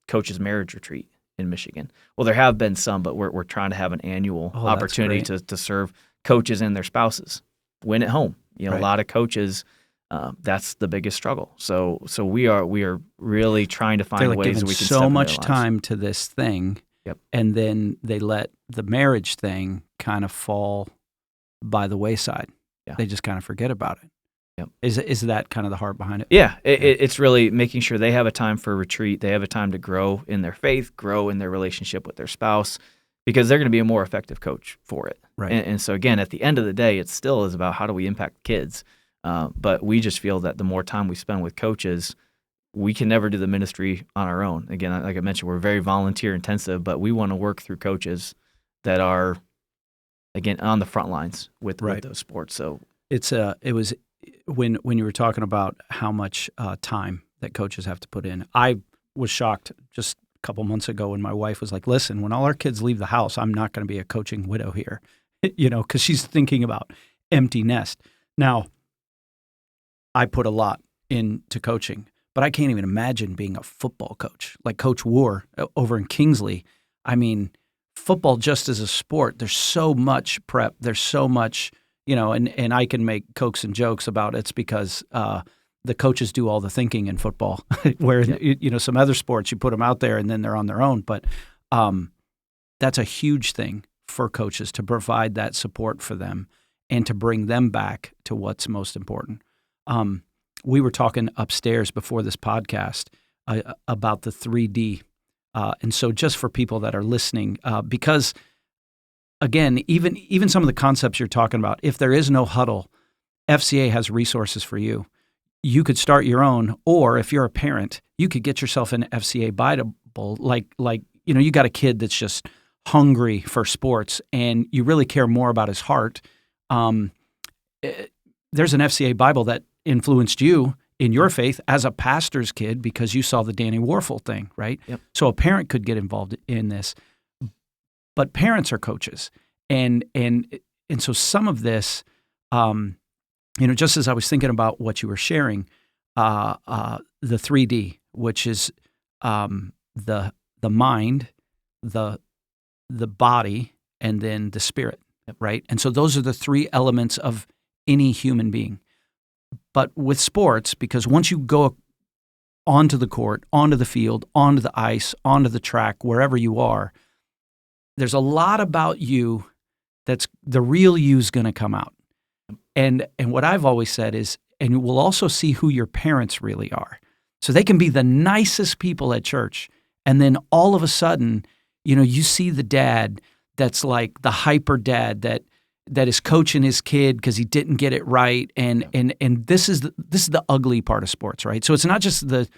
coaches marriage retreat in Michigan. Well, there have been some, but we're trying to have an annual Oh, that's opportunity great. to serve coaches and their spouses when at home. A Right. lot of coaches, that's the biggest struggle. So we are really trying to They're find like ways giving that we can so step much into their lives. time to this thing, Yep. and then they let the marriage thing kind of fall by the wayside. Yeah. They just kind of forget about it. Yep. Is that kind of the heart behind it? Yeah, it's really making sure they have a time for retreat. They have a time to grow in their faith, grow in their relationship with their spouse, because they're going to be a more effective coach for it. Right. And so again, at the end of the day, it still is about how do we impact kids. But we just feel that the more time we spend with coaches, we can never do the ministry on our own. Again, like I mentioned, we're very volunteer intensive, but we want to work through coaches that are, again, on the front lines with those sports. So It was when you were talking about how much time that coaches have to put in. I was shocked just a couple months ago when my wife was like, "Listen, when all our kids leave the house, I'm not going to be a coaching widow here," because she's thinking about empty nest. Now, I put a lot into coaching, but I can't even imagine being a football coach like Coach War over in Kingsley. I mean, football just as a sport, there's so much prep. There's so much, and I can make jokes and jokes about it's because the coaches do all the thinking in football, where, some other sports, you put them out there and then they're on their own. But that's a huge thing for coaches to provide that support for them and to bring them back to what's most important. We were talking upstairs before this podcast about the 3D. And so just for people that are listening, because, again, even some of the concepts you're talking about, if there is no huddle, FCA has resources for you. You could start your own, or if you're a parent, you could get yourself an FCA Bible. Like you got a kid that's just hungry for sports and you really care more about his heart. There's an FCA Bible that influenced you in your faith as a pastor's kid because you saw the Danny Warfel thing, right? Yep. So a parent could get involved in this, but parents are coaches, and so some of this, just as I was thinking about what you were sharing, the 3D, which is the mind, the body, and then the spirit, right? And so those are the three elements of any human being. But with sports, because once you go onto the court, onto the field, onto the ice, onto the track, wherever you are, there's a lot about you that's the real you's going to come out. And what I've always said is, and we'll also see who your parents really are. So they can be the nicest people at church, and then all of a sudden, you see the dad that's like the hyper dad that is coaching his kid because he didn't get it right, and this is the ugly part of sports, right? So it's not just the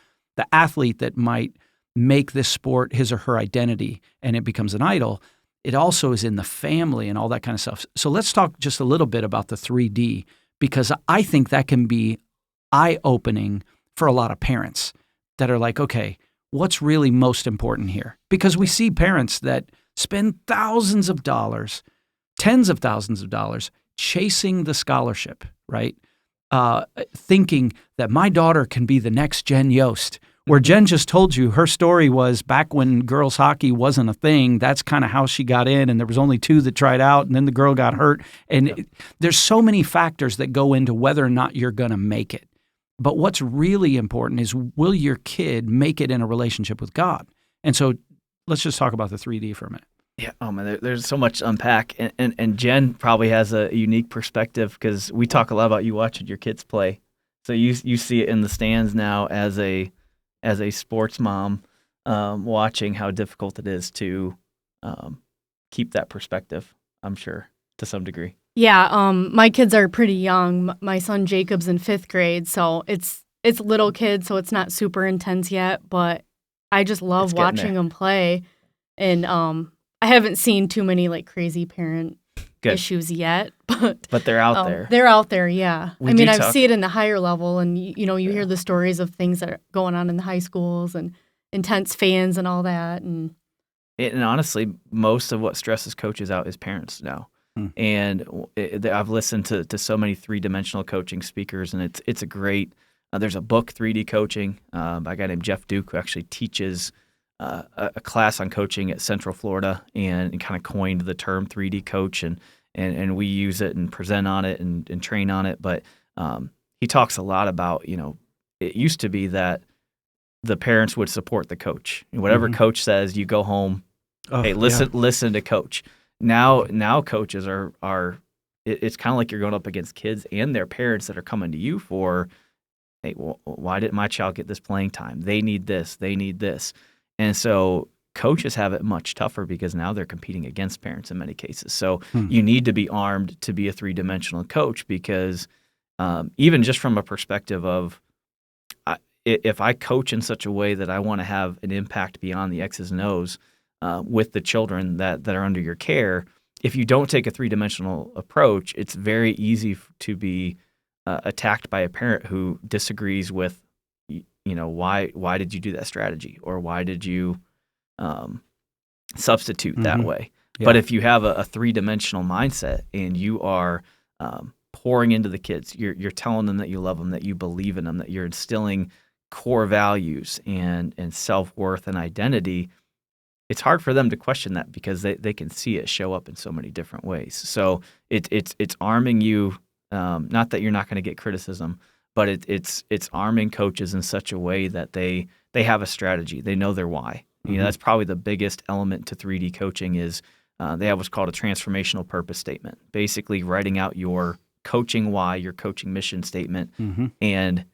athlete that might make this sport his or her identity and it becomes an idol. It also is in the family and all that kind of stuff. So let's talk just a little bit about the 3D, because I think that can be eye-opening for a lot of parents that are like, okay, what's really most important here? Because we see parents that spend thousands of dollars, tens of thousands of dollars chasing the scholarship, right? Thinking that my daughter can be the next Jen Yost, where Jen just told you her story was back when girls hockey wasn't a thing. That's kind of how she got in, and there was only 2 that tried out, and then the girl got hurt. And there's so many factors that go into whether or not you're going to make it. But what's really important is, will your kid make it in a relationship with God? And so let's just talk about the 3D for a minute. Yeah, oh man, there's so much to unpack, and Jen probably has a unique perspective because we talk a lot about you watching your kids play. So you see it in the stands now as a sports mom, watching how difficult it is to keep that perspective, I'm sure, to some degree. Yeah, my kids are pretty young. My son Jacob's in 5th grade, so it's little kids, so it's not super intense yet, but I just love watching them play. And I haven't seen too many like crazy parent issues yet, but they're out there. They're out there, yeah. I see it in the higher level, and you hear the stories of things that are going on in the high schools and intense fans and all that. And honestly, most of what stresses coaches out is parents now. And I've listened to so many 3-dimensional coaching speakers, and it's a great. There's a book, 3D Coaching, by a guy named Jeff Duke, who actually teaches a class on coaching at Central Florida, and kind of coined the term 3D coach, and we use it and present on it and train on it. But he talks a lot about, it used to be that the parents would support the coach. Whatever coach says, you go home, hey, listen to coach. Now coaches are it's kind of like you're going up against kids and their parents that are coming to you for, hey, well, why didn't my child get this playing time? They need this. And so coaches have it much tougher because now they're competing against parents in many cases. So you need to be armed to be a 3-dimensional coach, because even just from a perspective of, if I coach in such a way that I want to have an impact beyond the X's and O's with the children that are under your care, if you don't take a 3-dimensional approach, it's very easy to be attacked by a parent who disagrees with, why did you do that strategy, or why did you substitute that way? Yeah. But if you have a 3-dimensional mindset and you are pouring into the kids, you're telling them that you love them, that you believe in them, that you're instilling core values and self-worth and identity, it's hard for them to question that because they can see it show up in so many different ways. So it's arming you, not that you're not going to get criticism, but it's arming coaches in such a way that they have a strategy. They know their why. That's probably the biggest element to 3D coaching is they have what's called a transformational purpose statement, basically writing out your coaching why, your coaching mission statement, and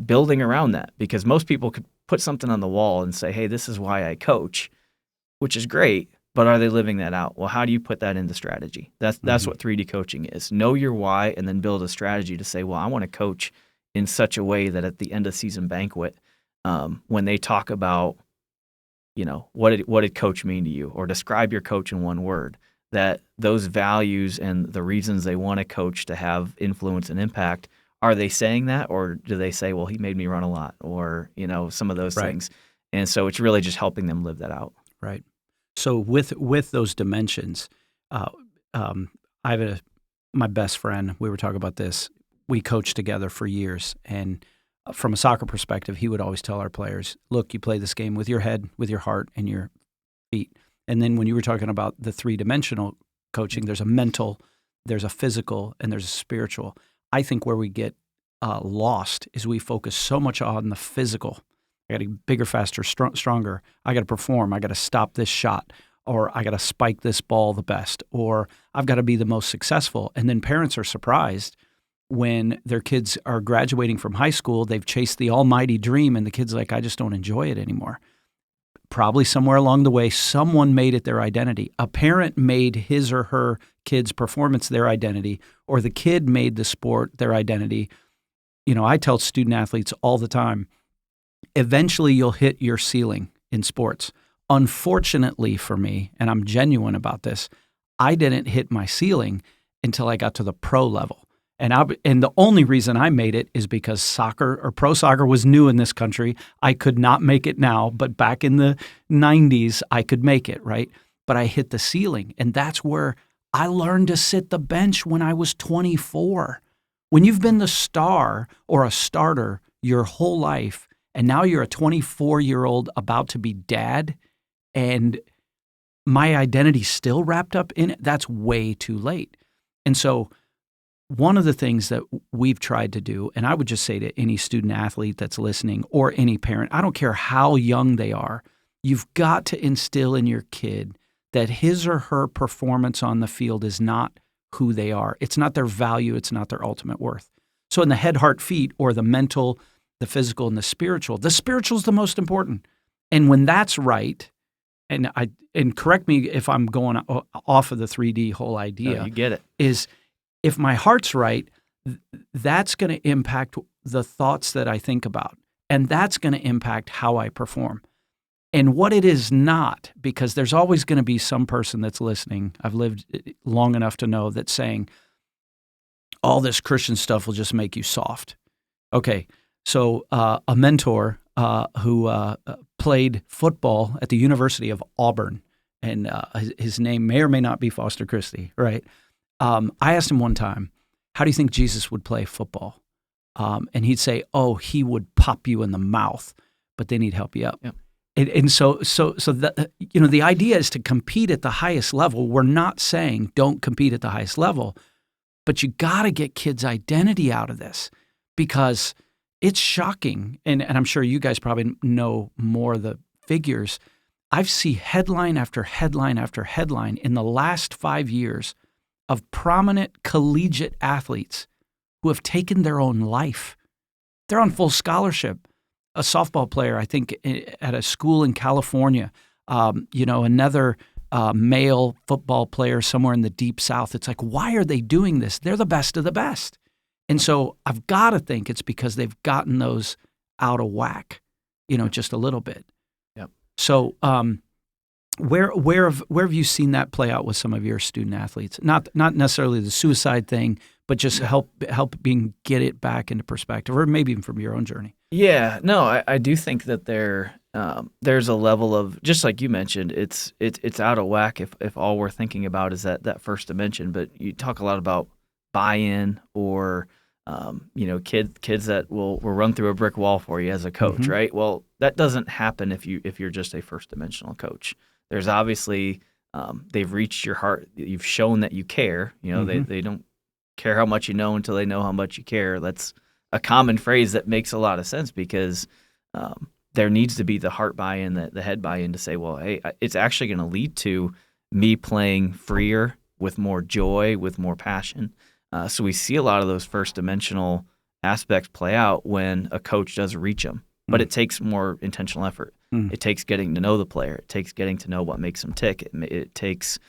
building around that. Because most people could put something on the wall and say, hey, this is why I coach, which is great, but are they living that out? Well, how do you put that into strategy? That's what 3D coaching is. Know your why and then build a strategy to say, well, I want to coach in such a way that at the end of season banquet, when they talk about, what did coach mean to you, or describe your coach in one word, that those values and the reasons they want a coach to have influence and impact, are they saying that, or do they say, well, he made me run a lot, or some of those things? And so it's really just helping them live that out. Right. So with those dimensions, I have my best friend. We were talking about this. We coached together for years, and from a soccer perspective, he would always tell our players, "Look, you play this game with your head, with your heart, and your feet." And then when you were talking about the 3-dimensional coaching, there's a mental, there's a physical, and there's a spiritual. I think where we get lost is we focus so much on the physical. I got to get bigger, faster, stronger. I got to perform. I got to stop this shot, or I got to spike this ball the best, or I've got to be the most successful. And then parents are surprised when their kids are graduating from high school. They've chased the almighty dream, and the kid's like, I just don't enjoy it anymore. probably somewhere along the way, someone made it their identity. A parent made his or her kid's performance their identity, or the kid made the sport their identity. I tell student athletes all the time, eventually you'll hit your ceiling in sports. Unfortunately for me, and I'm genuine about this, I didn't hit my ceiling until I got to the pro level. And the only reason I made it is because soccer or pro soccer was new in this country. I could not make it now, but back in the 90s, I could make it, right? But I hit the ceiling, and that's where I learned to sit the bench when I was 24. When you've been the star or a starter your whole life, and now you're a 24-year-old about to be dad, and my identity's still wrapped up in it, that's way too late. And so one of the things that we've tried to do, and I would just say to any student athlete that's listening or any parent, I don't care how young they are, you've got to instill in your kid that his or her performance on the field is not who they are. It's not their value. It's not their ultimate worth. So in the head, heart, feet, or the mental, the physical, and the spiritual is the most important. And when that's right, and correct me if I'm going off of the 3D whole idea. No, you get it. Is if my heart's right, that's going to impact the thoughts that I think about, and that's going to impact how I perform. And what it is not, because there's always going to be some person that's listening, I've lived long enough to know, that's saying, all this Christian stuff will just make you soft. Okay, so a mentor who played football at the University of Auburn, and his name may or may not be Foster Christie, right? I asked him one time, how do you think Jesus would play football? And he'd say, oh, he would pop you in the mouth, but then he'd help you up. Yep. And so the idea is to compete at the highest level. We're not saying don't compete at the highest level, but you got to get kids' identity out of this, because it's shocking. And I'm sure you guys probably know more of the figures. I've seen headline after headline after headline in the last 5 years of prominent collegiate athletes who have taken their own life. They're on full scholarship. A softball player, I think, at a school in California, another male football player somewhere in the deep South. It's like, why are they doing this? They're the best of the best. And so I've got to think it's because they've gotten those out of whack, just a little bit. Yep. So where have you seen that play out with some of your student athletes? Not necessarily the suicide thing, but just help get it back into perspective, or maybe even from your own journey. Yeah, no, I do think that there's a level of, just like you mentioned, it's out of whack if all we're thinking about is that first dimension. But you talk a lot about buy-in, or kids that will run through a brick wall for you as a coach, Mm-hmm. right? Well, that doesn't happen if you're just a first dimensional coach. There's obviously they've reached your heart. You've shown that you care. Mm-hmm. They don't care how much you know until they know how much you care. That's a common phrase that makes a lot of sense, because there needs to be the heart buy-in, the head buy-in to say, well, hey, it's actually going to lead to me playing freer, with more joy, with more passion. So we see a lot of those first dimensional aspects play out when a coach does reach them. But it takes more intentional effort. It takes getting to know the player. It takes getting to know what makes them tick. It takes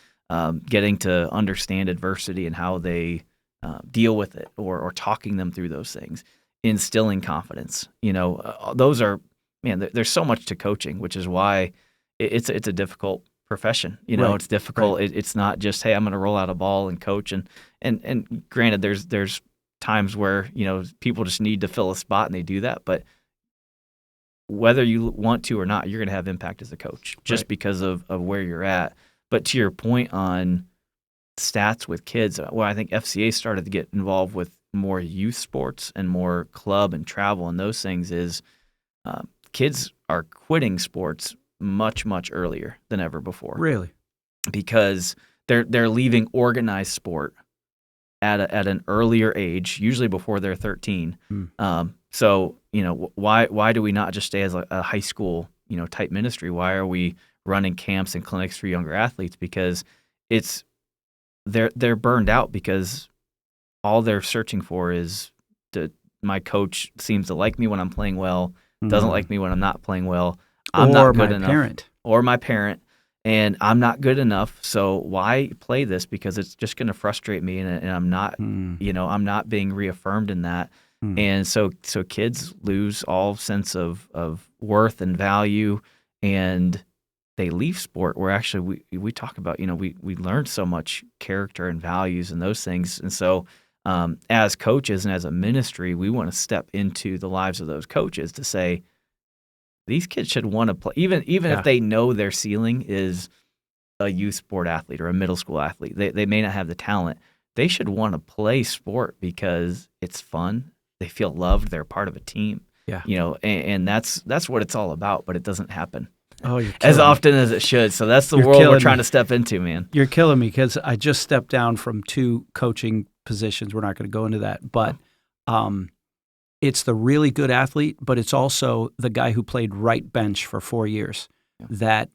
getting to understand adversity and how they deal with it, or talking them through those things, instilling confidence. Those are, there's so much to coaching, which is why it's a difficult profession. Right. It's difficult. Right. It's not just, hey, I'm going to roll out a ball and coach. And granted, there's times where, people just need to fill a spot and they do that. But whether you want to or not, you're going to have impact as a coach just Right. because of where you're at. But to your point on stats with kids, well, I think FCA started to get involved with more youth sports and more club and travel and those things, is kids are quitting sports much, much earlier than ever before. Really? Because they're leaving organized sport at an earlier age, usually before they're 13. So, why do we not just stay as a high school, type ministry? Why are we running camps and clinics for younger athletes? Because they're burned out, because all they're searching for is my coach seems to like me when I'm playing well, doesn't like me when I'm not playing well. I'm or not good my enough. parent. Or my parent, and I'm not good enough. So why play this? Because it's just going to frustrate me, and I'm not, I'm not being reaffirmed in that. And so kids lose all sense of worth and value, and they leave sport where actually we talk about, we learn so much character and values and those things. And so as coaches and as a ministry, we want to step into the lives of those coaches to say, these kids should want to play, even if they know their ceiling is a youth sport athlete or a middle school athlete. They may not have the talent. They should want to play sport because it's fun. They feel loved. They're part of a team. Yeah. And that's what it's all about. But it doesn't happen as often as it should. So that's the world we're trying to step into, man. You're killing me because I just stepped down from 2 coaching positions. We're not going to go into that, but it's the really good athlete, but it's also the guy who played right bench for 4 years that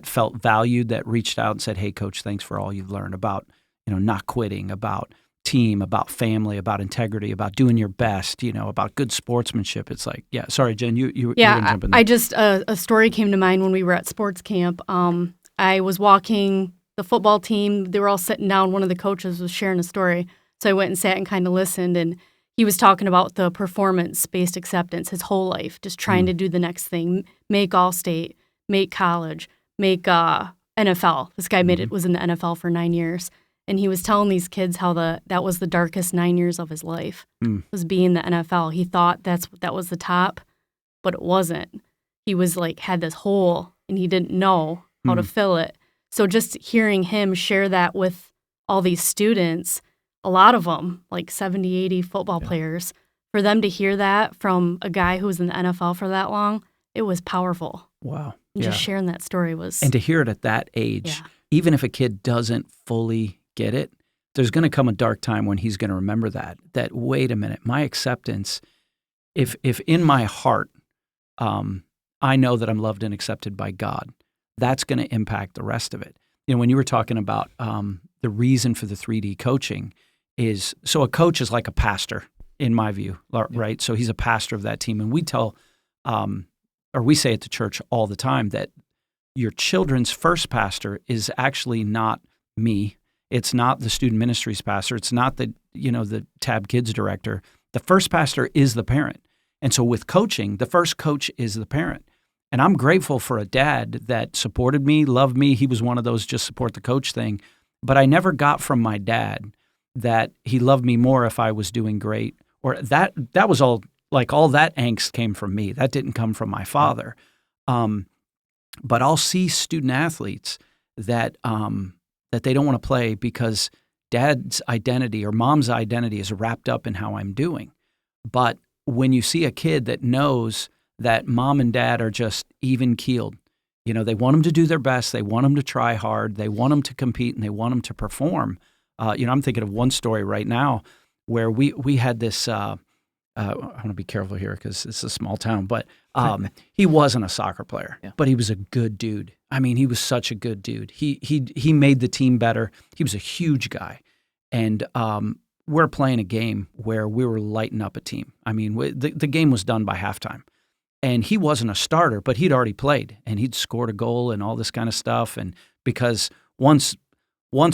felt valued, that reached out and said, "Hey, coach, thanks for all you've learned about, not quitting, about team, about family, about integrity, about doing your best, about good sportsmanship." It's like, sorry, Jen, you were going to jump in there. I just, a story came to mind when we were at sports camp. I was walking the football team. They were all sitting down. One of the coaches was sharing a story. So I went and sat and kind of listened, and he was talking about the performance-based acceptance his whole life, just trying to do the next thing, make All-State, make college, make NFL. This guy was in the NFL for 9 years, and he was telling these kids how that was the darkest 9 years of his life, was being the NFL. He thought that was the top, but it wasn't. He was had this hole, and he didn't know how to fill it. So just hearing him share that with all these students, a lot of them, 70, 80 football players, for them to hear that from a guy who was in the NFL for that long, it was powerful. Wow. And just sharing that story was... And to hear it at that age, even if a kid doesn't fully get it, there's going to come a dark time when he's going to remember that, wait a minute, my acceptance, if in my heart I know that I'm loved and accepted by God, that's going to impact the rest of it. When you were talking about the reason for the 3D coaching is, so a coach is like a pastor, in my view, right? So he's a pastor of that team. And we tell, or we say at the church all the time, that your children's first pastor is actually not me. It's not the student ministries pastor. It's not the Tab Kids director. The first pastor is the parent. And so with coaching, the first coach is the parent. And I'm grateful for a dad that supported me, loved me. He was one of those just support the coach thing. But I never got from my dad that he loved me more if I was doing great, or that was all, all that angst came from me. That didn't come from my father. But I'll see student athletes that they don't want to play because dad's identity or mom's identity is wrapped up in how I'm doing. But when you see a kid that knows that mom and dad are just even keeled, they want them to do their best, they want them to try hard, they want them to compete, and they want them to perform. I'm thinking of one story right now where we had this, I want to be careful here because it's a small town, but he wasn't a soccer player, but he was a good dude. I mean, he was such a good dude. He made the team better. He was a huge guy. And we're playing a game where we were lighting up a team. I mean, the game was done by halftime. And he wasn't a starter, but he'd already played, and he'd scored a goal and all this kind of stuff. And because once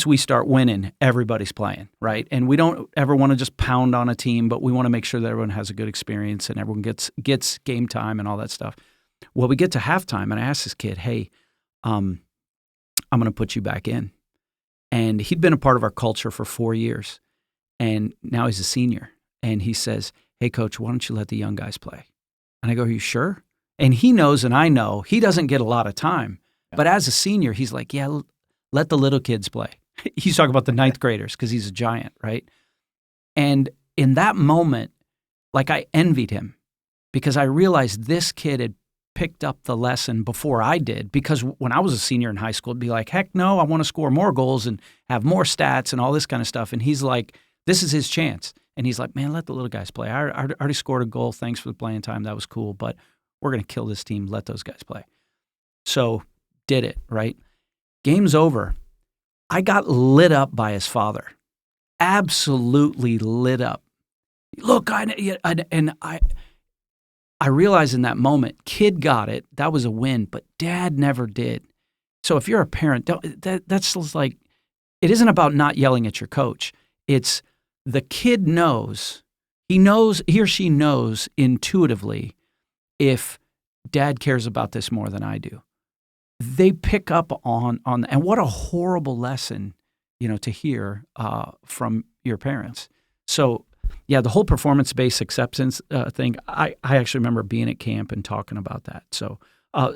we start winning, everybody's playing, right? And we don't ever want to just pound on a team, but we want to make sure that everyone has a good experience and everyone gets game time and all that stuff. Well, we get to halftime, and I asked this kid, "Hey, I'm going to put you back in." And he'd been a part of our culture for 4 years, and now he's a senior. And he says, "Hey, coach, why don't you let the young guys play?" And I go, "Are you sure?" And he knows, and I know, he doesn't get a lot of time. But as a senior, he's like, "Yeah, let the little kids play." He's talking about the ninth graders because he's a giant, right? And in that moment, I envied him because I realized this kid had picked up the lesson before I did. Because when I was a senior in high school, it'd be like, heck no, I want to score more goals and have more stats and all this kind of stuff. And he's like, this is his chance. And he's like, "Man, let the little guys play. I already scored a goal. Thanks for the playing time. That was cool. But we're going to kill this team. Let those guys play." So did it, right? Game's over. I got lit up by his father. Absolutely lit up. Look, I realized in that moment, kid got it. That was a win, but dad never did. So if you're a parent, that's just like, it isn't about not yelling at your coach. It's the kid knows, he or she knows intuitively if dad cares about this more than I do. They pick up on, and what a horrible lesson, to hear from your parents. So yeah, the whole performance-based acceptance thing, I actually remember being at camp and talking about that. So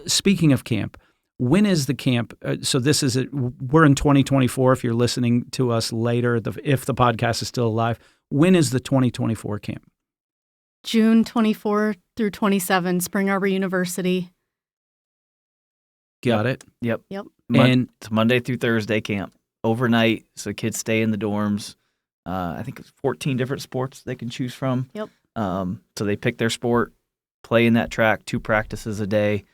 speaking of camp, when is the camp? So we're in 2024. If you're listening to us later, if the podcast is still alive, when is the 2024 camp? June 24 through 27, Spring Arbor University. Got it? Yep. And it's Monday through Thursday camp. Overnight, so kids stay in the dorms. I think it's 14 different sports they can choose from. Yep. So they pick their sport, play in that track, 2 practices a day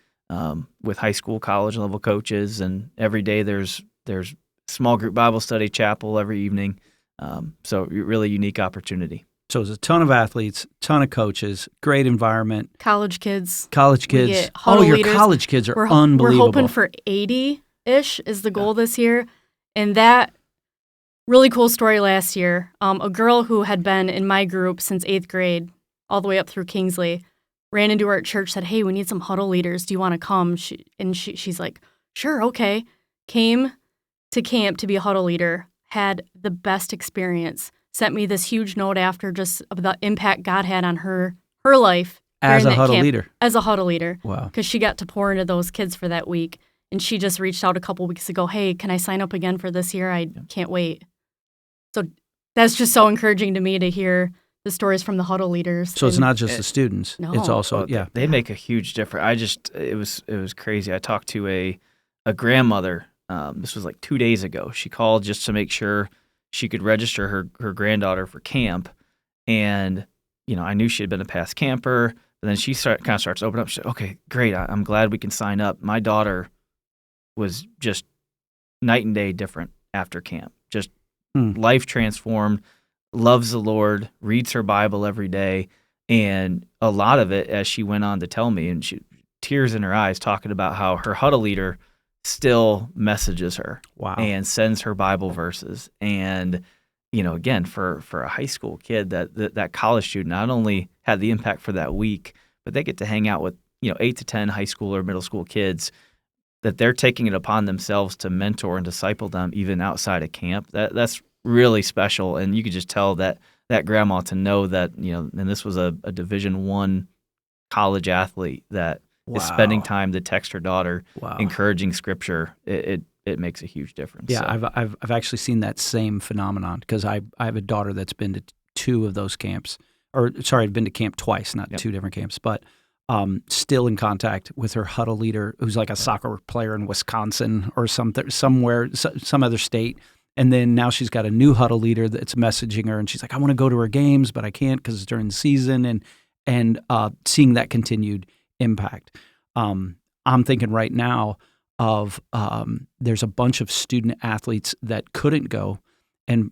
with high school, college level coaches, and every day there's small group Bible study, chapel every evening. So really unique opportunity. So it's a ton of athletes, ton of coaches, great environment. College kids. We get huddle your leaders. college kids are We're unbelievable. hoping for 80-ish is the goal this year. And that really cool story last year, a girl who had been in my group since 8th grade, all the way up through Kingsley, ran into her at church, said, "Hey, we need some huddle leaders. Do you want to come?" She's like, "Sure, okay." Came to camp to be a huddle leader, had the best experience, sent me this huge note after just of the impact God had on her life. As a during that huddle camp. leader. As a huddle leader. Wow. Because she got to pour into those kids for that week. And she just reached out a couple weeks ago, "Hey, can I sign up again for this year? I can't wait." So that's just so encouraging to me to hear the stories from the huddle leaders. So it's not just the students. No. It's also, They make a huge difference. It was crazy. I talked to a grandmother. This was like 2 days ago. She called just to make sure she could register her granddaughter for camp. And, I knew she had been a past camper. And then she starts to open up. She said, "Okay, great. I'm glad we can sign up." My daughter was just night and day different after camp. Just life transformed, loves the Lord, reads her Bible every day. And a lot of it, as she went on to tell me, and tears in her eyes, talking about how her huddle leader still messages her. Wow. And sends her Bible verses. And, again, for a high school kid, that college student not only had the impact for that week, but they get to hang out with, 8 to 10 high school or middle school kids that they're taking it upon themselves to mentor and disciple them even outside of camp. That's really special. And you could just tell that grandma to know that, and this was a Division I college athlete that is spending time to text her daughter, encouraging scripture. It makes a huge difference. Yeah, so. I've actually seen that same phenomenon because I have a daughter that's been to 2 of those camps. I've been to camp twice, not 2 different camps, but still in contact with her huddle leader, who's like a soccer player in Wisconsin or some other state. And then now she's got a new huddle leader that's messaging her, and she's like, "I want to go to her games, but I can't because it's during the season." And seeing that continued impact. I'm thinking right now of there's a bunch of student athletes that couldn't go, and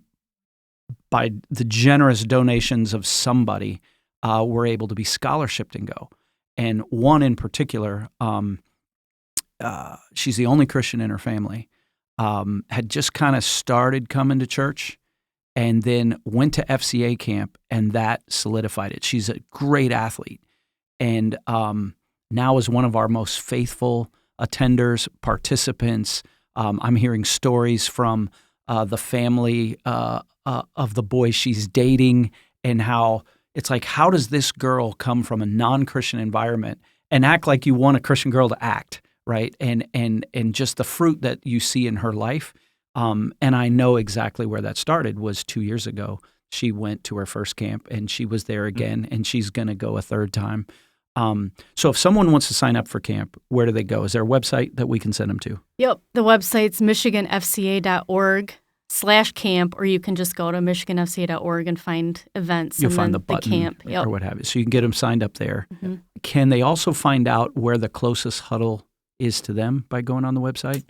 by the generous donations of somebody, were able to be scholarshiped and go. And one in particular, she's the only Christian in her family, had just kind of started coming to church and then went to FCA camp, and that solidified it. She's a great athlete, and now is one of our most faithful attenders, participants. I'm hearing stories from the family of the boy she's dating, and how it's like, how does this girl come from a non-Christian environment and act like you want a Christian girl to act, right? And just the fruit that you see in her life. And I know exactly where that started was 2 years ago. She went to her first camp, and she was there again, and she's going to go a third time. So if someone wants to sign up for camp, where do they go? Is there a website that we can send them to? Yep. The website's michiganfca.org/camp, or you can just go to michiganfca.org and find events. You'll and find then the button camp. Yep. or what have you. So you can get them signed up there. Mm-hmm. Can they also find out where the closest huddle is to them by going on the website?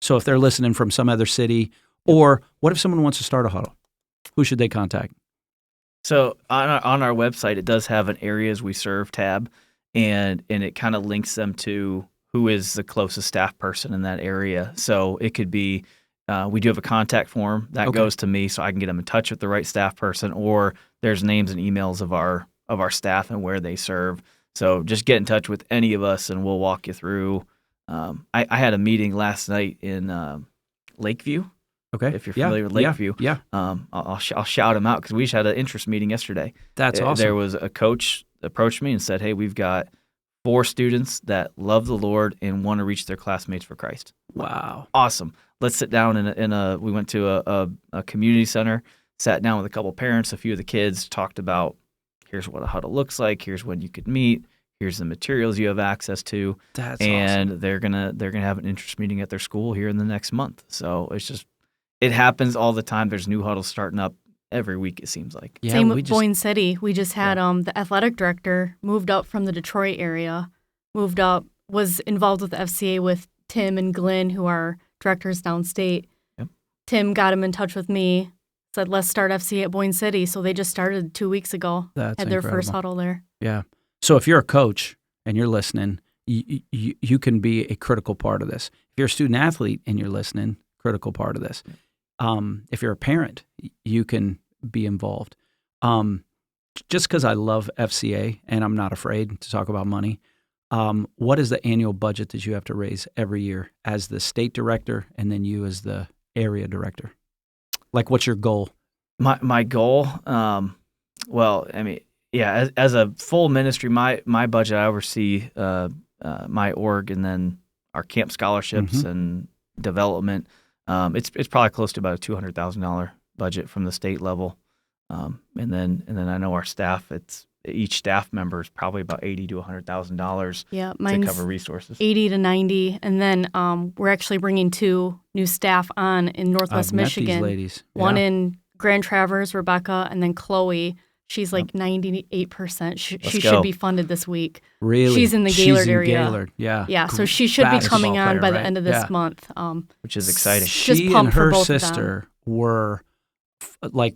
So if they're listening from some other city, or what if someone wants to start a huddle? Who should they contact? So on our website, it does have an Areas We Serve tab. and it kind of links them to who is the closest staff person in that area. So it could be, we do have a contact form that goes to me so I can get them in touch with the right staff person, or there's names and emails of our staff and where they serve. So just get in touch with any of us and we'll walk you through. I had a meeting last night in Lakeview. Okay. If you're familiar with Lakeview. Yeah. I'll shout him out because we just had an interest meeting yesterday. That's awesome. There was a coach approached me and said, "Hey, we've got 4 students that love the Lord and want to reach their classmates for Christ." Wow. Awesome. Let's sit down we went to a community center, sat down with a couple parents, a few of the kids, talked about here's what a huddle looks like, here's when you could meet, here's the materials you have access to. That's and awesome. they're gonna have an interest meeting at their school here in the next month. So it happens all the time. There's new huddles starting up every week, it seems like. Yeah, Same with Boyne City. We just had the athletic director moved up from the Detroit area, was involved with the FCA with Tim and Glenn, who are directors downstate. Yep. Tim got him in touch with me, said, let's start FCA at Boyne City. So they just started 2 weeks ago. That's had their incredible. first huddle there. Yeah. So if you're a coach and you're listening, you can be a critical part of this. If you're a student athlete and you're listening, critical part of this. If you're a parent, you can be involved. Just because I love FCA and I'm not afraid to talk about money, what is the annual budget that you have to raise every year as the state director and then you as the area director? Like, what's your goal? My goal, well, I mean, yeah, as a full ministry, my budget, I oversee my org and then our camp scholarships and development. It's probably close to about a $200,000 budget from the state level, and then I know our staff. Each staff member is probably about $80,000 to $100,000. Yeah, to mine's cover resources. 80 to 90, and then we're actually bringing 2 new staff on in Northwest I've met Michigan. these ladies. One Yeah. in Grand Traverse, Rebecca, and then Chloe. She's like 98%. She Let's should go. be funded this week. Really? She's in the Gaylord area. Gaylord. Yeah. Yeah, so she should be Basketball coming on player, by the right? end of this Yeah. month. Which is exciting. Just She and pumped for her both of them. sister were like,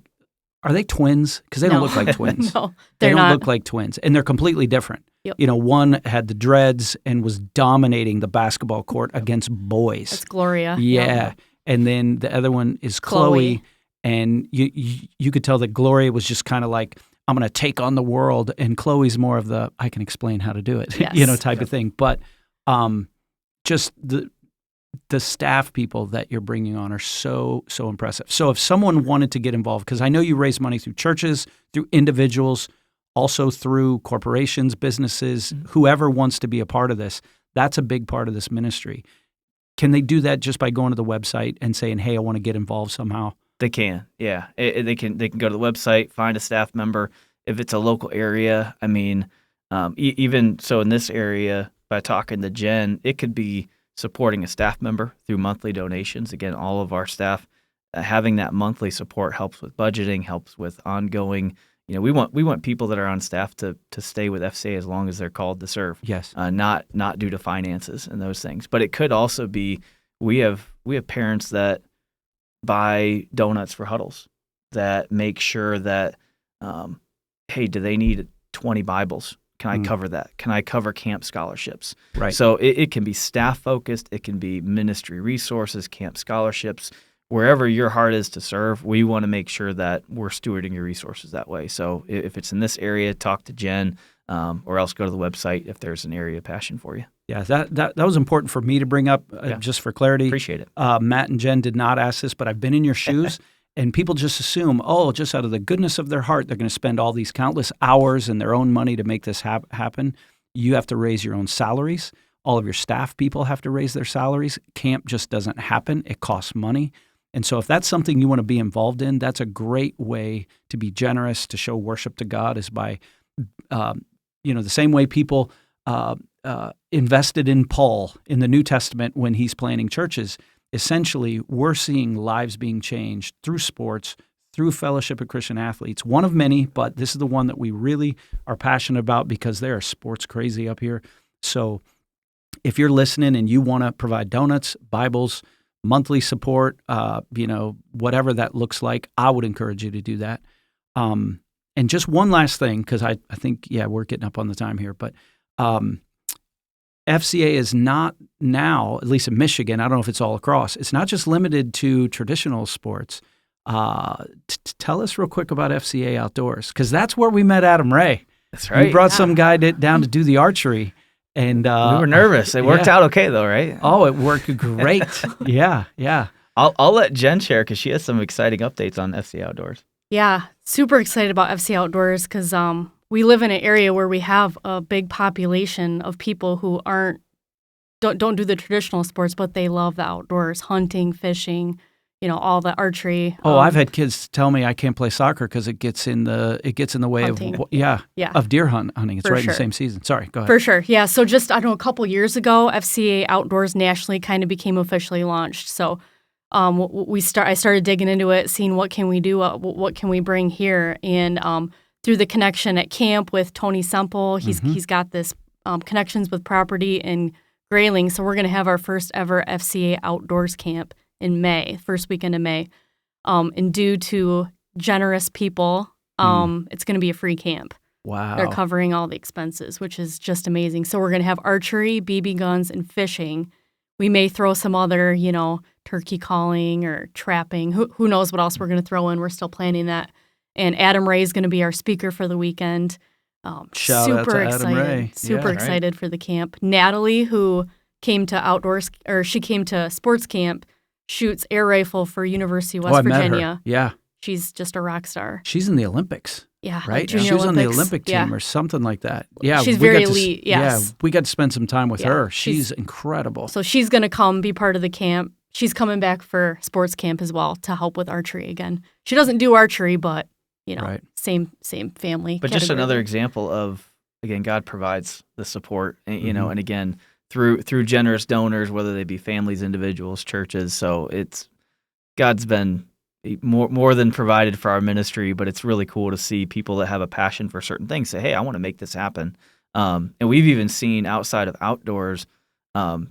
are they twins? Because they don't No. look like twins. No, They they're don't not. look like twins, and they're completely different. Yep. You know, one had the dreads and was dominating the basketball court against boys. That's Gloria. Yeah. Yep. And then the other one is Chloe. Chloe. And you could tell that Gloria was just kind of like, I'm going to take on the world. And Chloe's more of the, I can explain how to do it, Yes. type of thing. But just the staff people that you're bringing on are so impressive. So if someone wanted to get involved, because I know you raise money through churches, through individuals, also through corporations, businesses, whoever wants to be a part of this, that's a big part of this ministry. Can they do that just by going to the website and saying, hey, I want to get involved somehow? They can, yeah. They can go to the website, find a staff member. If it's a local area, I mean, even so in this area, by talking to Jen, it could be supporting a staff member through monthly donations. Again, all of our staff having that monthly support helps with budgeting, helps with ongoing. You know, we want people that are on staff to stay with FCA as long as they're called to serve. Yes. Not due to finances and those things. But it could also be we have parents that buy donuts for huddles that make sure that, hey, do they need 20 Bibles? Can I cover that? Can I cover camp scholarships? Right. So it can be staff focused. It can be ministry resources, camp scholarships. Wherever your heart is to serve, we want to make sure that we're stewarding your resources that way. So if it's in this area, talk to Jen, or else go to the website if there's an area of passion for you. Yeah, that was important for me to bring up, just for clarity. Appreciate it. Matt and Jen did not ask this, but I've been in your shoes, and people just assume, just out of the goodness of their heart, they're going to spend all these countless hours and their own money to make this happen. You have to raise your own salaries. All of your staff people have to raise their salaries. Camp just doesn't happen. It costs money. And so if that's something you want to be involved in, that's a great way to be generous, to show worship to God, is by, the same way people invested in Paul in the New Testament when he's planning churches. Essentially, we're seeing lives being changed through sports, through Fellowship of Christian Athletes. One of many, but this is the one that we really are passionate about because they are sports crazy up here. So if you're listening and you want to provide donuts, Bibles, monthly support, whatever that looks like, I would encourage you to do that. And just one last thing, because I think, we're getting up on the time here, but FCA is not now, at least in Michigan, I don't know if it's all across, it's not just limited to traditional sports. Tell us real quick about FCA Outdoors, because that's where we met Adam Ray. That's right. We brought some guy down to do the archery. And we were nervous. It worked out okay, though, right? Oh, it worked great. Yeah. I'll let Jen share because she has some exciting updates on FC Outdoors. Yeah, super excited about FC Outdoors because we live in an area where we have a big population of people who don't do the traditional sports, but they love the outdoors, hunting, fishing, all the archery. Oh, I've had kids tell me I can't play soccer because it gets in the way hunting. of deer hunting. It's For right in sure. the same season. Sorry, go ahead. For sure. Yeah. So just, I don't know, a couple years ago, FCA Outdoors nationally kind of became officially launched. So I started digging into it, seeing what can we do, what can we bring here. And through the connection at camp with Tony Semple, he's got this connections with property in Grayling. So we're going to have our first ever FCA Outdoors camp in May, first weekend of May. And due to generous people, it's going to be a free camp. Wow. They're covering all the expenses, which is just amazing. So we're going to have archery, BB guns, and fishing. We may throw some other, turkey calling or trapping. Who knows what else we're going to throw in. We're still planning that. And Adam Ray is going to be our speaker for the weekend. Shout out to Adam Ray. Super excited for the camp. Natalie, who came to she came to sports camp, shoots air rifle for University of West Virginia. Virginia. Yeah. She's just a rock star. She's in the Olympics. Yeah. Right? Junior she was on the Olympics. Olympic team or something like that. Yeah. She's very elite, yes. Yeah, we got to spend some time with her. She's incredible. So she's going to come be part of the camp. She's coming back for sports camp as well to help with archery again. She doesn't do archery, but, same family. But just another example of, again, God provides the support, and again, through generous donors, whether they be families, individuals, churches. So God's been more than provided for our ministry, but it's really cool to see people that have a passion for certain things say, hey, I want to make this happen. And we've even seen outside of outdoors,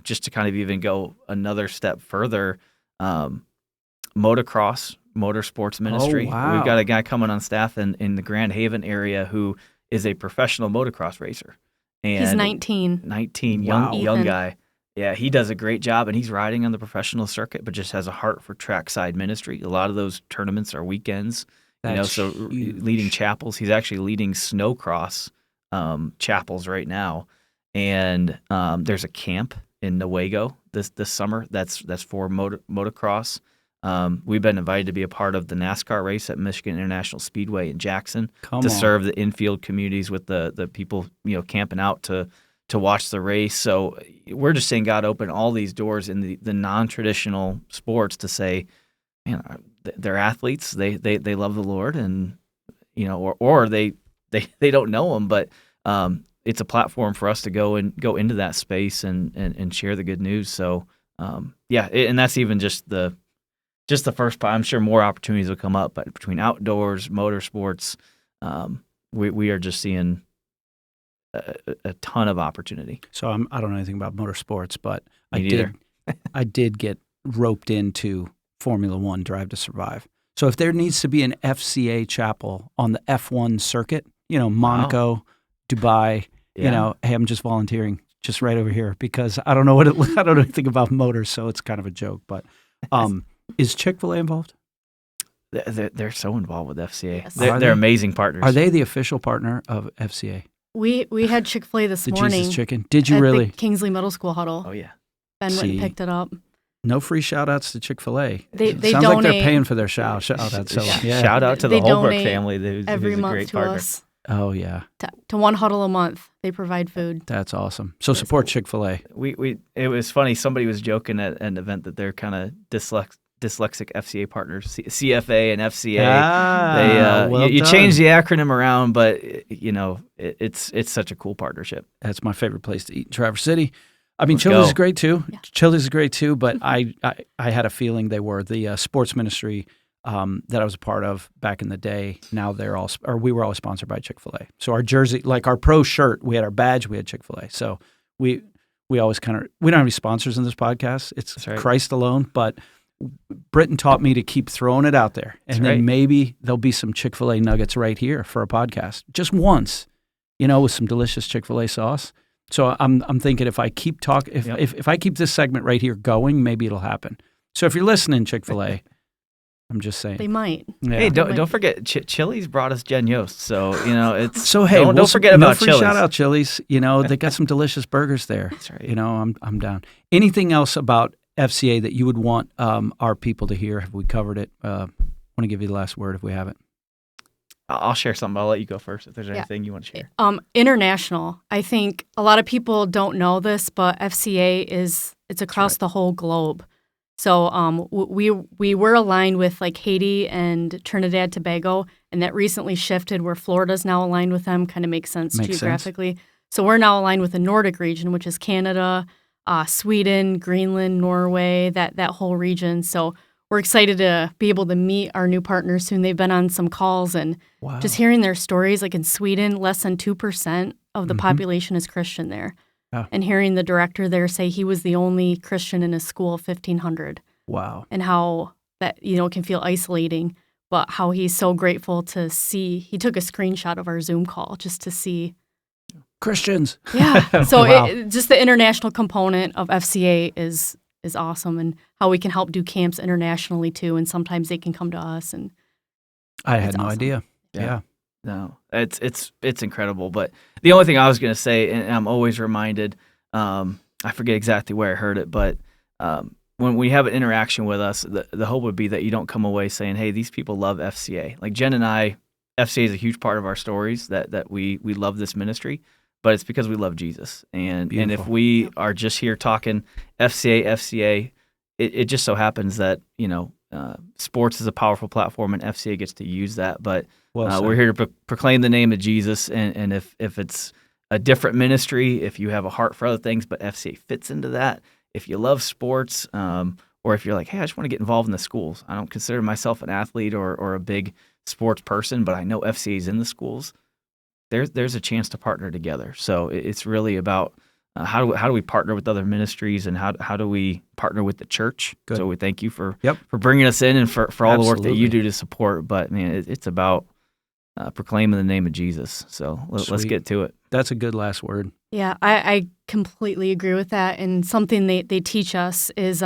just to kind of even go another step further, motocross, motorsports ministry. Oh, wow. We've got a guy coming on staff in the Grand Haven area who is a professional motocross racer. And he's 19. 19, Wow. young guy. Yeah, he does a great job, and he's riding on the professional circuit, but just has a heart for trackside ministry. A lot of those tournaments are weekends, so huge. Leading chapels. He's actually leading snowcross chapels right now, and there's a camp in Newaygo this summer that's for motocross. We've been invited to be a part of the NASCAR race at Michigan International Speedway in Jackson serve the infield communities with the people camping out to watch the race. So we're just seeing God open all these doors in the non-traditional sports to say, man, they're athletes. They love the Lord, and or they don't know Him, but it's a platform for us to go into that space and share the good news. So and that's even just the first part. I'm sure more opportunities will come up, but between outdoors, motorsports, we are just seeing a ton of opportunity. So I don't know anything about motorsports, but Me I did get roped into Formula One Drive to Survive. So if there needs to be an FCA chapel on the F1 circuit, Monaco, Dubai, hey, I'm just volunteering just right over here because I don't know I don't know anything about motors, so it's kind of a joke. But is Chick-fil-A involved? They're so involved with FCA. Yes. They're amazing partners. Are they the official partner of FCA? We had Chick-fil-A this The morning. Jesus Chicken. Did you at really? the Kingsley Middle School huddle. Oh yeah. Ben went and picked it up. No free shout-outs to Chick-fil-A. They Sounds like they're donate- paying for their shout-outs. So, yeah. Shout out to They the Holbrook donate family, who's every a month great to partner. us Oh, yeah. to one huddle a month. They provide food. That's awesome. So support Chick-fil-A. It was funny. Somebody was joking at an event that they're kind of dyslexic FCA partners, CFA and FCA. You change the acronym around, but it's such a cool partnership. That's my favorite place to eat in Traverse City. I mean, Let's Chili's go. is great too. Yeah. Chili's is great too, but I had a feeling they were the sports ministry that I was a part of back in the day. Now we were always sponsored by Chick-fil-A. So our jersey, like our pro shirt, we had our badge, we had Chick-fil-A. So we always we don't have any sponsors in this podcast. It's That's right. Christ alone, but Britton taught me to keep throwing it out there. And That's then right. maybe there'll be some Chick-fil-A nuggets right here for a podcast. Just once, with some delicious Chick-fil-A sauce. So I'm thinking if I keep Yep. if I keep this segment right here going, maybe it'll happen. So if you're listening, Chick-fil-A, I'm just saying. They might. Yeah. Hey, don't forget, Chili's brought us Jen Yost. So, it's. So hey, don't forget no about free Chili's. shout out Chili's. They got some delicious burgers there. That's right. I'm down. Anything else about FCA that you would want our people to hear? Have we covered it? Want to give you the last word if we haven't. I'll share something. I'll let you go first if there's anything you want to share. International. I think a lot of people don't know this, but FCA it's across the whole globe. So we were aligned with like Haiti and Trinidad Tobago, and that recently shifted where Florida's now aligned with them. Kind of makes sense geographically. So we're now aligned with the Nordic region, which is Canada, Sweden, Greenland, Norway, that whole region. So we're excited to be able to meet our new partners soon. They've been on some calls and just hearing their stories. Like in Sweden, less than 2% of the population is Christian there. Oh. And hearing the director there say he was the only Christian in his school of 1,500. Wow. And how that, can feel isolating, but how he's so grateful to see. He took a screenshot of our Zoom call just to see. Christians. Yeah. So Wow. just the international component of FCA is awesome, and how we can help do camps internationally too. And sometimes they can come to us. And I had no awesome. idea. Yeah. No, it's incredible. But the only thing I was going to say, and I'm always reminded, I forget exactly where I heard it, but when we have an interaction with us, the hope would be that you don't come away saying, hey, these people love FCA. Like Jen and I, FCA is a huge part of our stories, that we love this ministry, but it's because we love Jesus. And if we are just here talking FCA, it just so happens that, sports is a powerful platform and FCA gets to use that. But we're here to proclaim the name of Jesus. And if it's a different ministry, if you have a heart for other things, but FCA fits into that, if you love sports, or if you're like, hey, I just want to get involved in the schools. I don't consider myself an athlete or a big sports person, but I know FCA is in the schools. There's a chance to partner together. So it's really about how do we partner with other ministries, and how do we partner with the church? Good. So we thank you for Yep. bringing us in and for all the work that you Absolutely. do to support. But man, it's about proclaiming the name of Jesus. So let's Sweet. get to it. That's a good last word. Yeah, I completely agree with that. And something they teach us is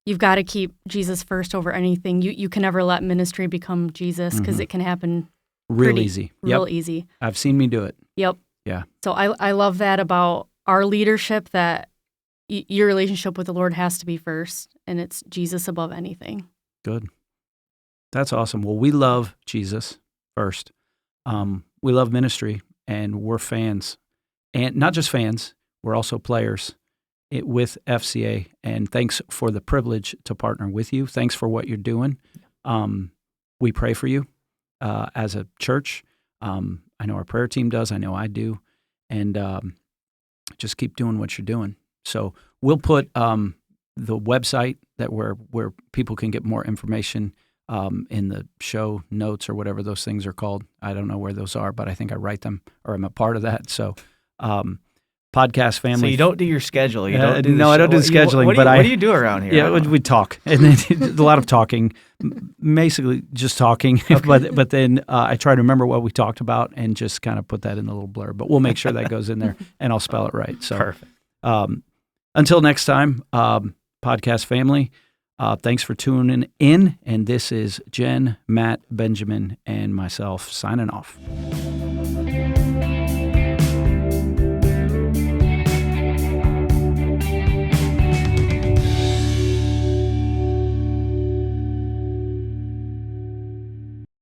you've got to keep Jesus first over anything. You can never let ministry become Jesus, because it can happen Real easy. real easy. I've seen me do it. Yep. Yeah. So I love that about our leadership, that your relationship with the Lord has to be first, and it's Jesus above anything. Good. That's awesome. Well, we love Jesus first. We love ministry, and we're fans. And not just fans, we're also players with FCA. And thanks for the privilege to partner with you. Thanks for what you're doing. We pray for you as a church. I know our prayer team does. I know I do. And just keep doing what you're doing. So we'll put the website where people can get more information in the show notes or whatever those things are called. I don't know where those are, but I think I write them, or I'm a part of that. So podcast family. So you don't do your schedule. You don't do no, I don't do the scheduling. What do you do around here? Yeah, we talk, and then a lot of talking, basically just talking. Okay. But then I try to remember what we talked about and just kind of put that in the little blurb. But we'll make sure that goes in there, and I'll spell it right. So perfect. Until next time, podcast family. Thanks for tuning in, and this is Jen, Matt, Benjamin, and myself signing off.